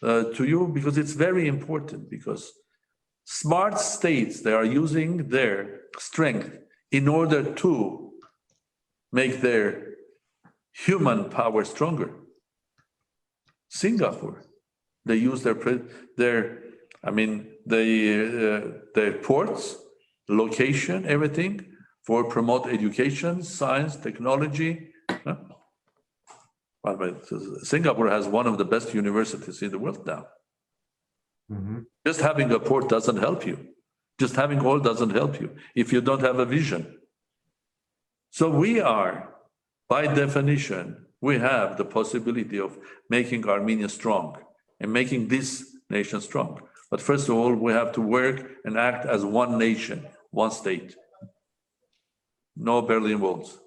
to you because it's very important, because smart states, they are using their strength in order to make their human power stronger. Singapore, they use their ports, location, everything for promote education, science, technology. Singapore has one of the best universities in the world now. Just having a port doesn't help you. Just having oil doesn't help you if you don't have a vision. So we are, by definition, we have the possibility of making Armenia strong and making this nation strong. But first of all, we have to work and act as one nation, one state. No Berlin walls.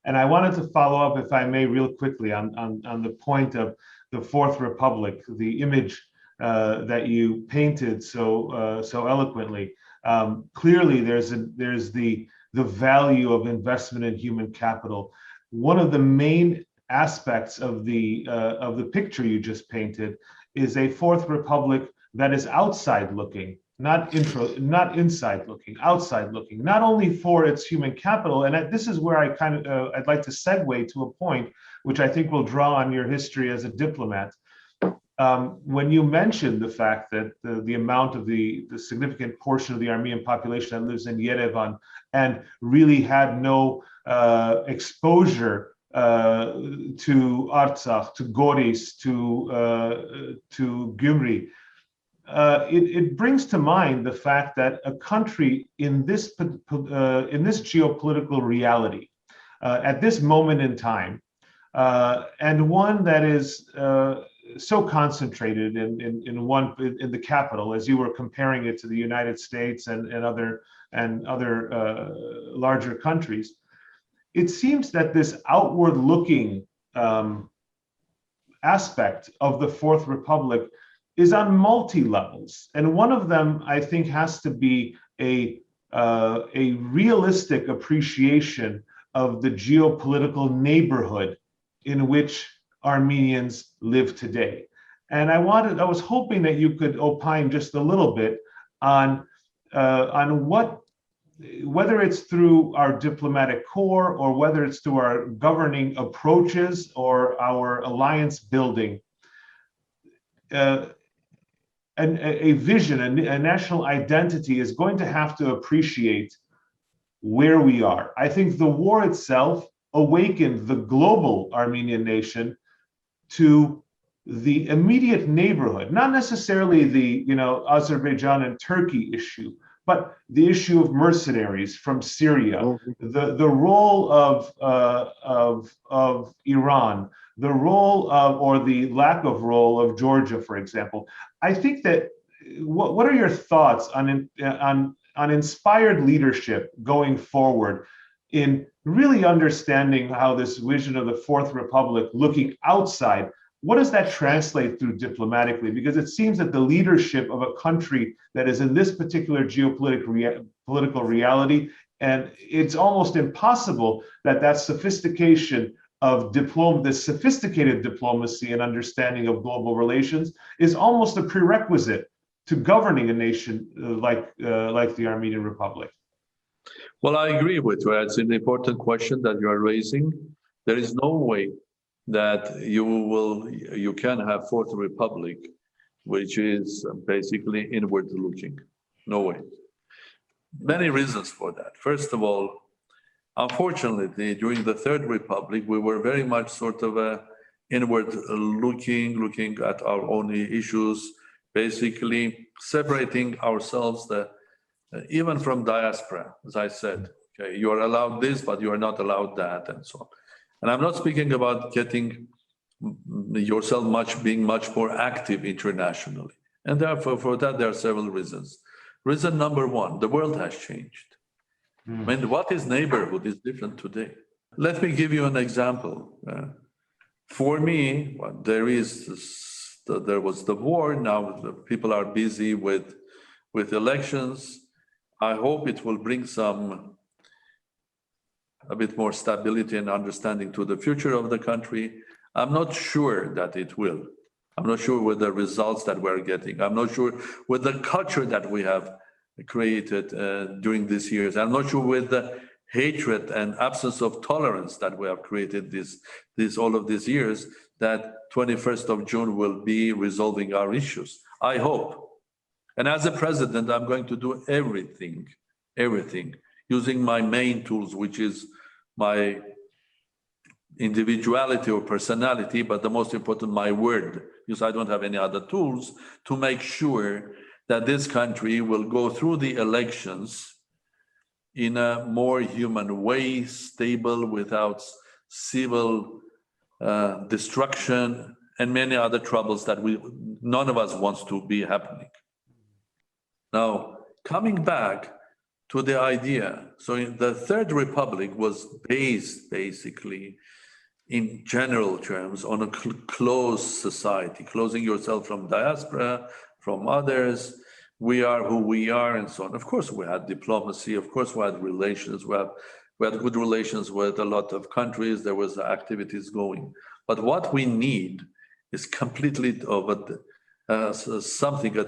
And I wanted to follow up, if I may, real quickly on the point of the Fourth Republic, the image that you painted so eloquently. Clearly, there's the value of investment in human capital. One of the main aspects of the picture you just painted is a Fourth Republic that is outside looking, not inside looking, outside looking, not only for its human capital. And this is where I'd like to segue to a point which I think will draw on your history as a diplomat. When you mentioned the fact that the amount of the significant portion of the Armenian population that lives in Yerevan and really had no exposure to Artsakh, to Goris, to Gyumri, it brings to mind the fact that a country in this geopolitical reality, at this moment in time, and one that is so concentrated in the capital, as you were comparing it to the United States and other larger countries, it seems that this outward-looking aspect of the Fourth Republic is on multi-levels, and one of them, I think, has to be a realistic appreciation of the geopolitical neighborhood in which Armenians live today. And I was hoping that you could opine just a little bit on whether it's through our diplomatic corps or whether it's through our governing approaches or our alliance building, a vision, a national identity is going to have to appreciate where we are. I think the war itself awakened the global Armenian nation to the immediate neighborhood, not necessarily the Azerbaijan and Turkey issue, but the issue of mercenaries from Syria, the role of Iran, the role of, or the lack of role of Georgia, for example. I think that what are your thoughts on on inspired leadership going forward in really understanding how this vision of the Fourth Republic looking outside, what does that translate through diplomatically? Because it seems that the leadership of a country that is in this particular political reality, and it's almost impossible that that sophistication of this sophisticated diplomacy and understanding of global relations is almost a prerequisite to governing a nation like the Armenian Republic. Well, I agree with you. It's an important question that you are raising. There is no way that you can have Fourth Republic, which is basically inward looking. No way. Many reasons for that. First of all, unfortunately, during the Third Republic, we were very much sort of inward looking at our own issues, basically separating ourselves even from diaspora, as I said. Okay, you are allowed this, but you are not allowed that, and so on. And I'm not speaking about getting yourself being much more active internationally. And therefore, for that, there are several reasons. Reason number one, the world has changed. I mean, what is neighborhood is different today. Let me give you an example. For me, there was the war. Now the people are busy with elections. I hope it will bring a bit more stability and understanding to the future of the country. I'm not sure that it will. I'm not sure with the results that we're getting. I'm not sure with the culture that we have created during these years. I'm not sure with the hatred and absence of tolerance that we have created all of these years, that 21st of June will be resolving our issues. I hope. And as a president, I'm going to do everything, using my main tools, which is my individuality or personality, but the most important, my word, because I don't have any other tools, to make sure that this country will go through the elections in a more human way, stable, without civil destruction and many other troubles that none of us wants to be happening. Now, coming back to the idea, so the Third Republic was based basically in general terms on a closed society, closing yourself from diaspora, from others. We are who we are, and so on. Of course, we had diplomacy. Of course, we had relations. We had good relations with a lot of countries. There was activities going. But what we need is completely a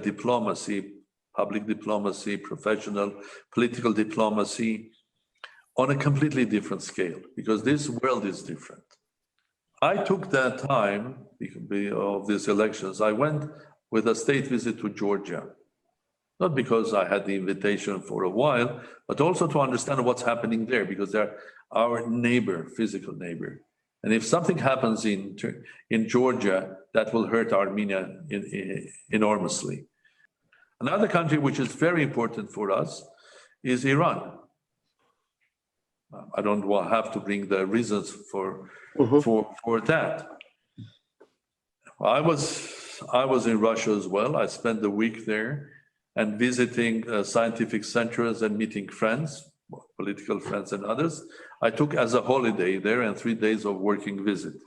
diplomacy, public diplomacy, professional, political diplomacy on a completely different scale, because this world is different. I took that time of these elections. I went with a state visit to Georgia, not because I had the invitation for a while, but also to understand what's happening there, because they're our neighbor, physical neighbor. And if something happens in Georgia, that will hurt Armenia enormously. Another country which is very important for us is Iran. I don't have to bring the reasons for that. I was in Russia as well. I spent the week there and visiting scientific centers and meeting friends, political friends and others. I took as a holiday there and 3 days of working visit.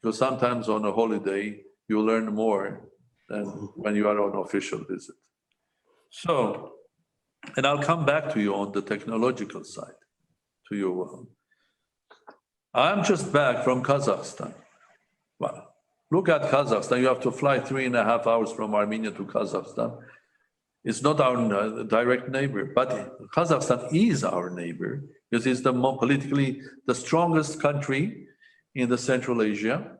Because sometimes on a holiday, you learn more than when you are on official visit. So, and I'll come back to you on the technological side, to you. I'm just back from Kazakhstan. Well, look at Kazakhstan. You have to fly 3.5 hours from Armenia to Kazakhstan. It's not our direct neighbor, but Kazakhstan is our neighbor because it's the politically the strongest country in the Central Asia.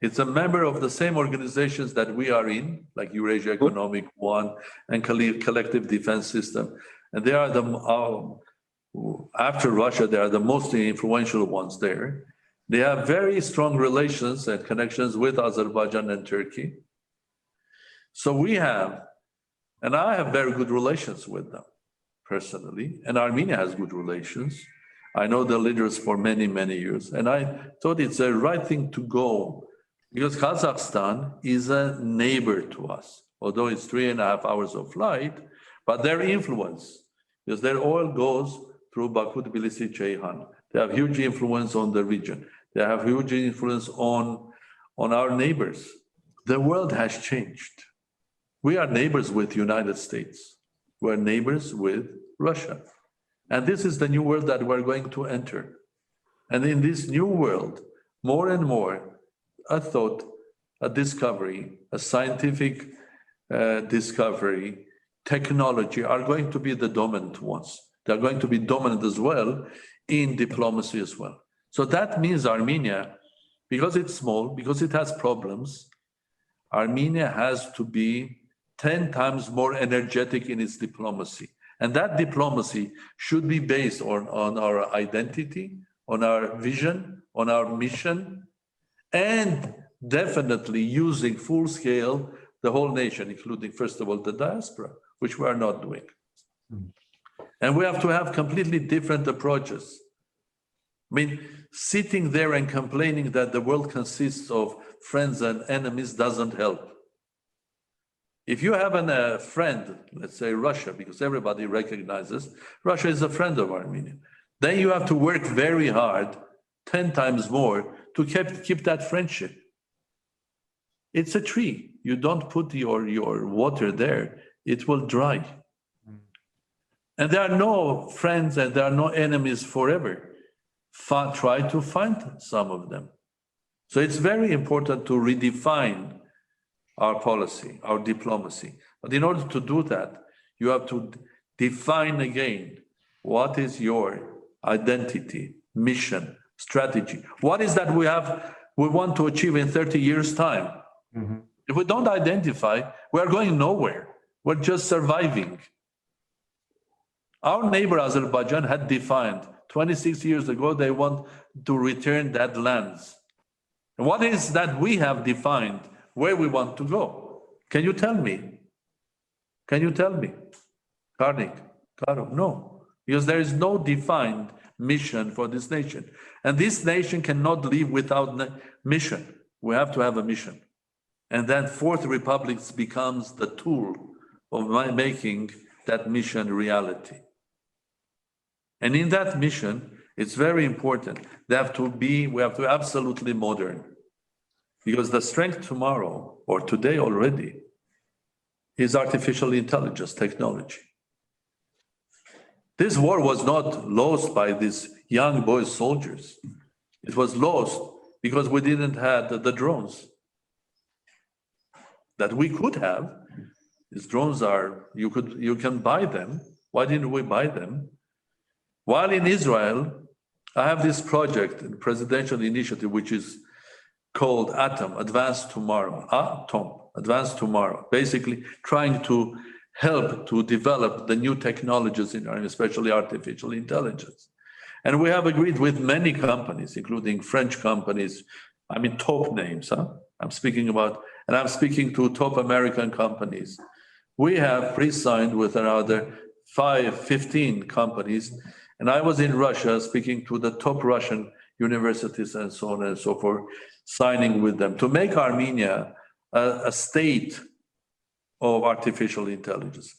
It's a member of the same organizations that we are in, like Eurasia Economic One and Collective Defense System. And they are after Russia, they are the most influential ones there. They have very strong relations and connections with Azerbaijan and Turkey. So we have, and I have very good relations with them personally, and Armenia has good relations. I know the leaders for many, many years, and I thought it's the right thing to go because Kazakhstan is a neighbor to us. Although it's 3.5 hours of flight, but their influence, because their oil goes through Baku, Tbilisi, Ceyhan. They have huge influence on the region. They have huge influence on our neighbors. The world has changed. We are neighbors with the United States. We're neighbors with Russia. And this is the new world that we're going to enter. And in this new world, more and more, a thought, a discovery, a scientific discovery, technology are going to be the dominant ones. They're going to be dominant as well in diplomacy as well. So that means Armenia, because it's small, because it has problems, Armenia has to be 10 times more energetic in its diplomacy. And that diplomacy should be based on our identity, on our vision, on our mission, and definitely using full scale the whole nation, including, first of all, the diaspora, which we are not doing. And we have to have completely different approaches. I mean, sitting there and complaining that the world consists of friends and enemies doesn't help. If you have a friend, let's say Russia, because everybody recognizes Russia is a friend of Armenia, then you have to work very hard, 10 times more, to keep that friendship. It's a tree. You don't put your water there, it will dry. And there are no friends and there are no enemies forever. Try to find some of them. So it's very important to redefine our policy, our diplomacy. But in order to do that, you have to define again what is your identity, mission, strategy. What is that we want to achieve in 30 years' time? Mm-hmm. If we don't identify, we are going nowhere. We're just surviving. Our neighbor Azerbaijan had defined 26 years ago, they want to return that lands. And what is that we have defined where we want to go? Can you tell me? Can you tell me? Gառնիկ, Կարո, no, because there is no defined mission for this nation. And this nation cannot live without mission. We have to have a mission. And then Fourth Republic becomes the tool of making that mission reality. And in that mission, it's very important. We have to be absolutely modern. Because the strength tomorrow, or today already, is artificial intelligence technology. This war was not lost by these young boy soldiers. It was lost because we didn't have the drones that we could have. These drones you can buy them. Why didn't we buy them? While in Israel, I have this project, a presidential initiative, which is called Atom, Advanced Tomorrow, Advanced Tomorrow, basically trying to help to develop the new technologies in Armenia, especially artificial intelligence. And we have agreed with many companies, including French companies, top names, I'm speaking to top American companies. We have pre-signed with another 15 companies. And I was in Russia speaking to the top Russian universities and so on and so forth, signing with them to make Armenia a state of artificial intelligence.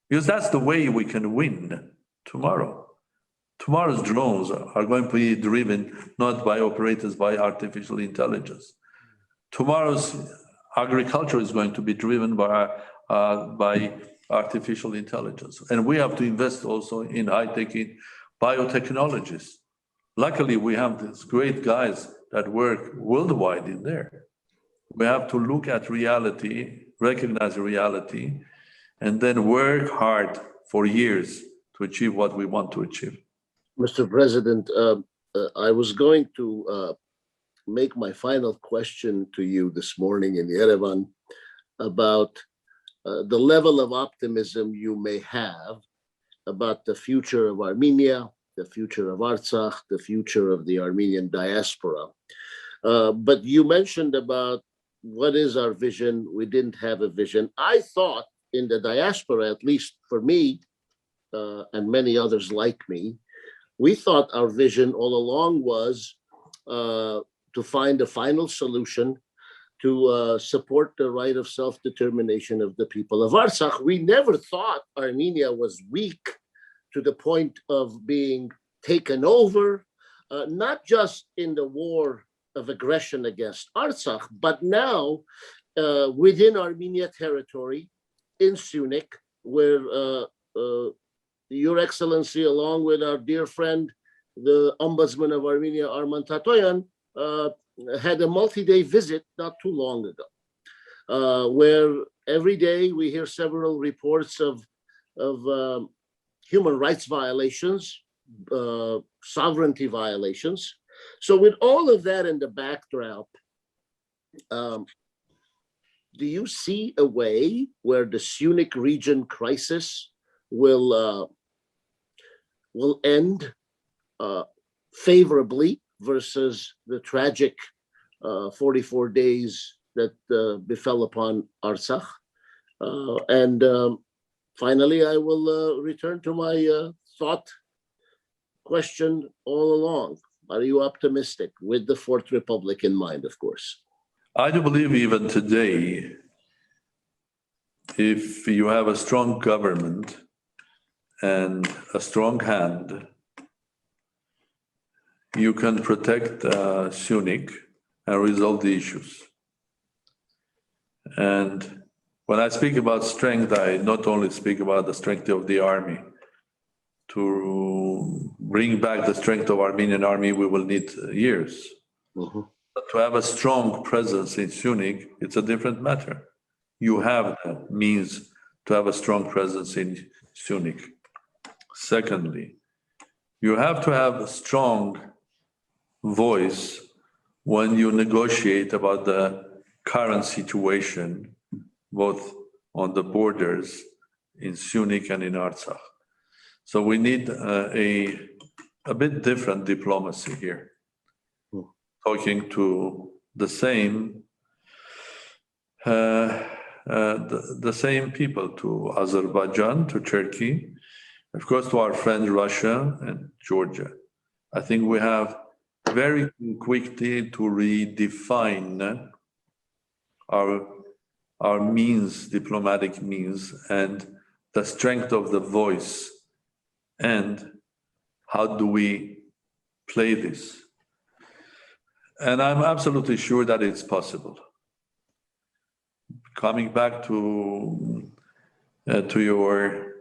Because that's the way we can win tomorrow. Tomorrow's drones are going to be driven not by operators, by artificial intelligence. Tomorrow's agriculture is going to be driven by artificial intelligence. And we have to invest also in high-tech, in biotechnologies. Luckily, we have these great guys that work worldwide in there. We have to look at reality, recognize reality, and then work hard for years to achieve what we want to achieve. Mr. President, I was going to make my final question to you this morning in Yerevan about the level of optimism you may have about the future of Armenia, the future of Artsakh, the future of the Armenian diaspora. But you mentioned about what is our vision? We didn't have a vision. I thought in the diaspora, at least for me and many others like me, we thought our vision all along was to find a final solution to support the right of self-determination of the people of Artsakh. We never thought Armenia was weak to the point of being taken over, not just in the war of aggression against Artsakh, but now within Armenia territory, in Syunik, where Your Excellency, along with our dear friend, the Ombudsman of Armenia, Arman Tatoyan, had a multi-day visit not too long ago, where every day we hear several reports of human rights violations, sovereignty violations. So with all of that in the backdrop, do you see a way where the Syunik region crisis will end favorably versus the tragic 44 days that befell upon Artsakh? And finally, I will return to my thought question all along. Are you optimistic, with the Fourth Republic in mind, of course? I do believe even today, if you have a strong government and a strong hand, you can protect Syunik and resolve the issues. And when I speak about strength, I not only speak about the strength of the army. To bring back the strength of Armenian army, we will need years. Mm-hmm. But to have a strong presence in Syunik, it's a different matter. You have the means to have a strong presence in Syunik. Secondly, you have to have a strong voice when you negotiate about the current situation, both on the borders in Syunik and in Artsakh. So we need a bit different diplomacy here. Talking to the same people, to Azerbaijan, to Turkey, of course, to our friends Russia and Georgia. I think we have very quickly to redefine our means, diplomatic means, and the strength of the voice, and how do we play this. And I'm absolutely sure that it's possible. Coming back to your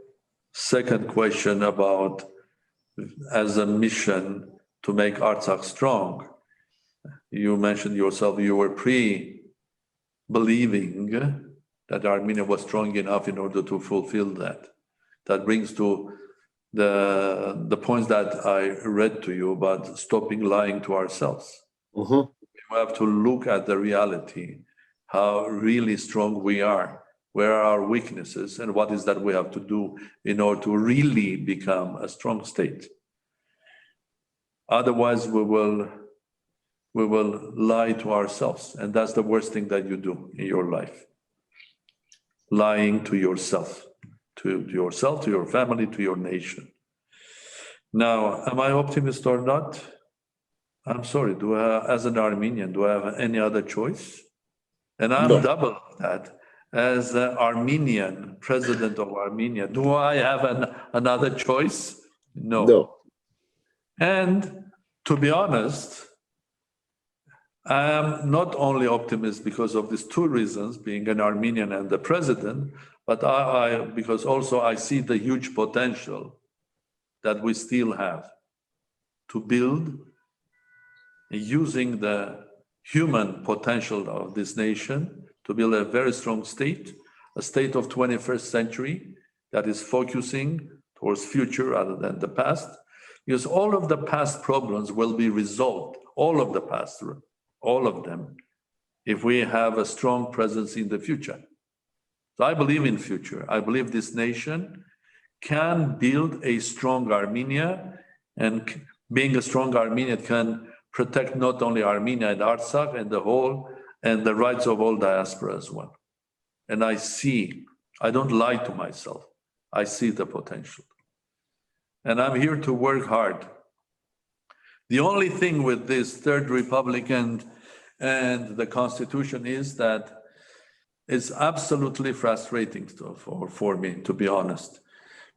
second question about as a mission to make Artsakh strong, you mentioned yourself, you were believing that Armenia was strong enough in order to fulfill that. That brings to the points that I read to you about stopping lying to ourselves. Mm-hmm. We have to look at the reality, how really strong we are, where are our weaknesses, and what is that we have to do in order to really become a strong state. Otherwise, we will lie to ourselves, and that's the worst thing that you do in your life. Lying to yourself, to your family, to your nation. Now, am I optimist or not? I'm sorry, as an Armenian, do I have any other choice? And I'm No. double that. As the Armenian, president of Armenia, do I have another choice? No. And to be honest, I am not only optimist because of these two reasons, being an Armenian and the president, but because also I see the huge potential that we still have to build, using the human potential of this nation to build a very strong state, a state of 21st century that is focusing towards future rather than the past, because all of the past problems will be resolved, all of them, if we have a strong presence in the future. So I believe in future. I believe this nation can build a strong Armenia, and being a strong Armenian can protect not only Armenia and Artsakh and the whole, and the rights of all diaspora as well. And I don't lie to myself. I see the potential. And I'm here to work hard. The only thing with this Third Republic and and the constitution is that it's absolutely frustrating for me, to be honest,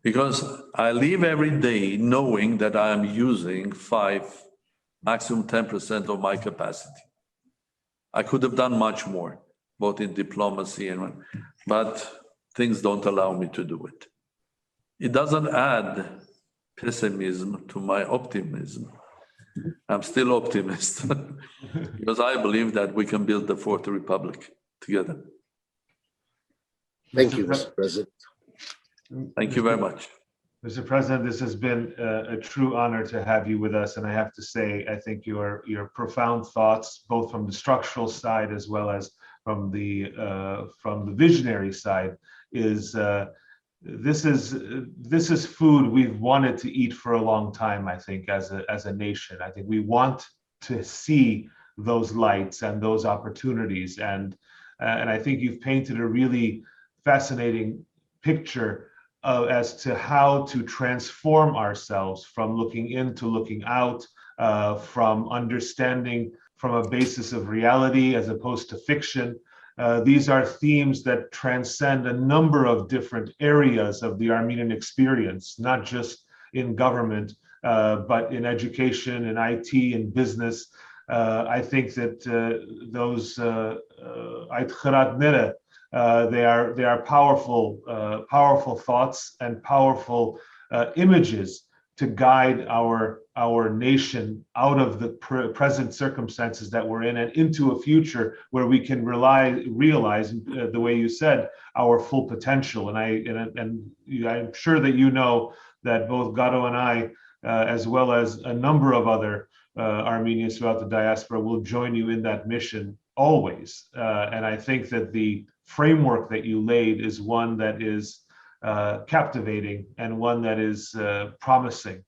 because I live every day knowing that I am using 5, maximum 10% of my capacity. I could have done much more, both in diplomacy but things don't allow me to do it. It doesn't add pessimism to my optimism. I'm still optimist because I believe that we can build the fourth republic together. Thank you, Mr. President. Thank you very much. Mr. President, this has been a true honor to have you with us. And I have to say, I think your profound thoughts, both from the structural side as well as from the visionary side, is this is food we've wanted to eat for a long time, I think, as a nation. I think we want to see those lights and those opportunities. And I think you've painted a really fascinating picture as to how to transform ourselves from looking in to looking out, from understanding from a basis of reality as opposed to fiction. These are themes that transcend a number of different areas of the Armenian experience, not just in government, but in education, in IT, in business. I think that those they are powerful thoughts and powerful images to guide our nation out of the present circumstances that we're in and into a future where we can realize the way you said, our full potential. And I'm sure that you know that both Garo and I, as well as a number of other Armenians throughout the diaspora, will join you in that mission always. And I think that the framework that you laid is one that is captivating and one that is promising.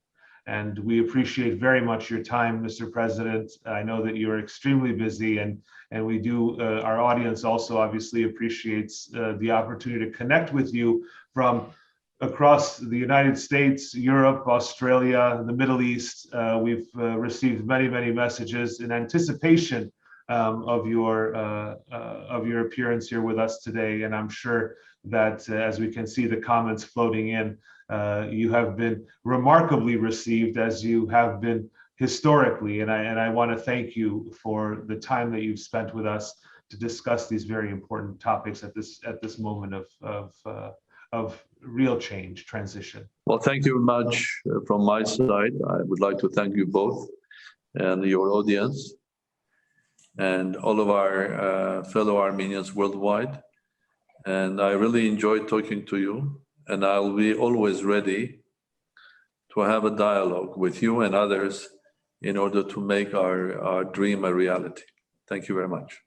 And we appreciate very much your time, Mr. President. I know that you're extremely busy, and we do, our audience also obviously appreciates the opportunity to connect with you from across the United States, Europe, Australia, the Middle East. We've received many, many messages in anticipation of your appearance here with us today, and I'm sure that as we can see the comments floating in, you have been remarkably received, as you have been historically, and I want to thank you for the time that you've spent with us to discuss these very important topics at this moment of real change, transition. Well, thank you very much from my side. I would like to thank you both and your audience and all of our fellow Armenians worldwide. And I really enjoyed talking to you, and I'll be always ready to have a dialogue with you and others in order to make our dream a reality. Thank you very much.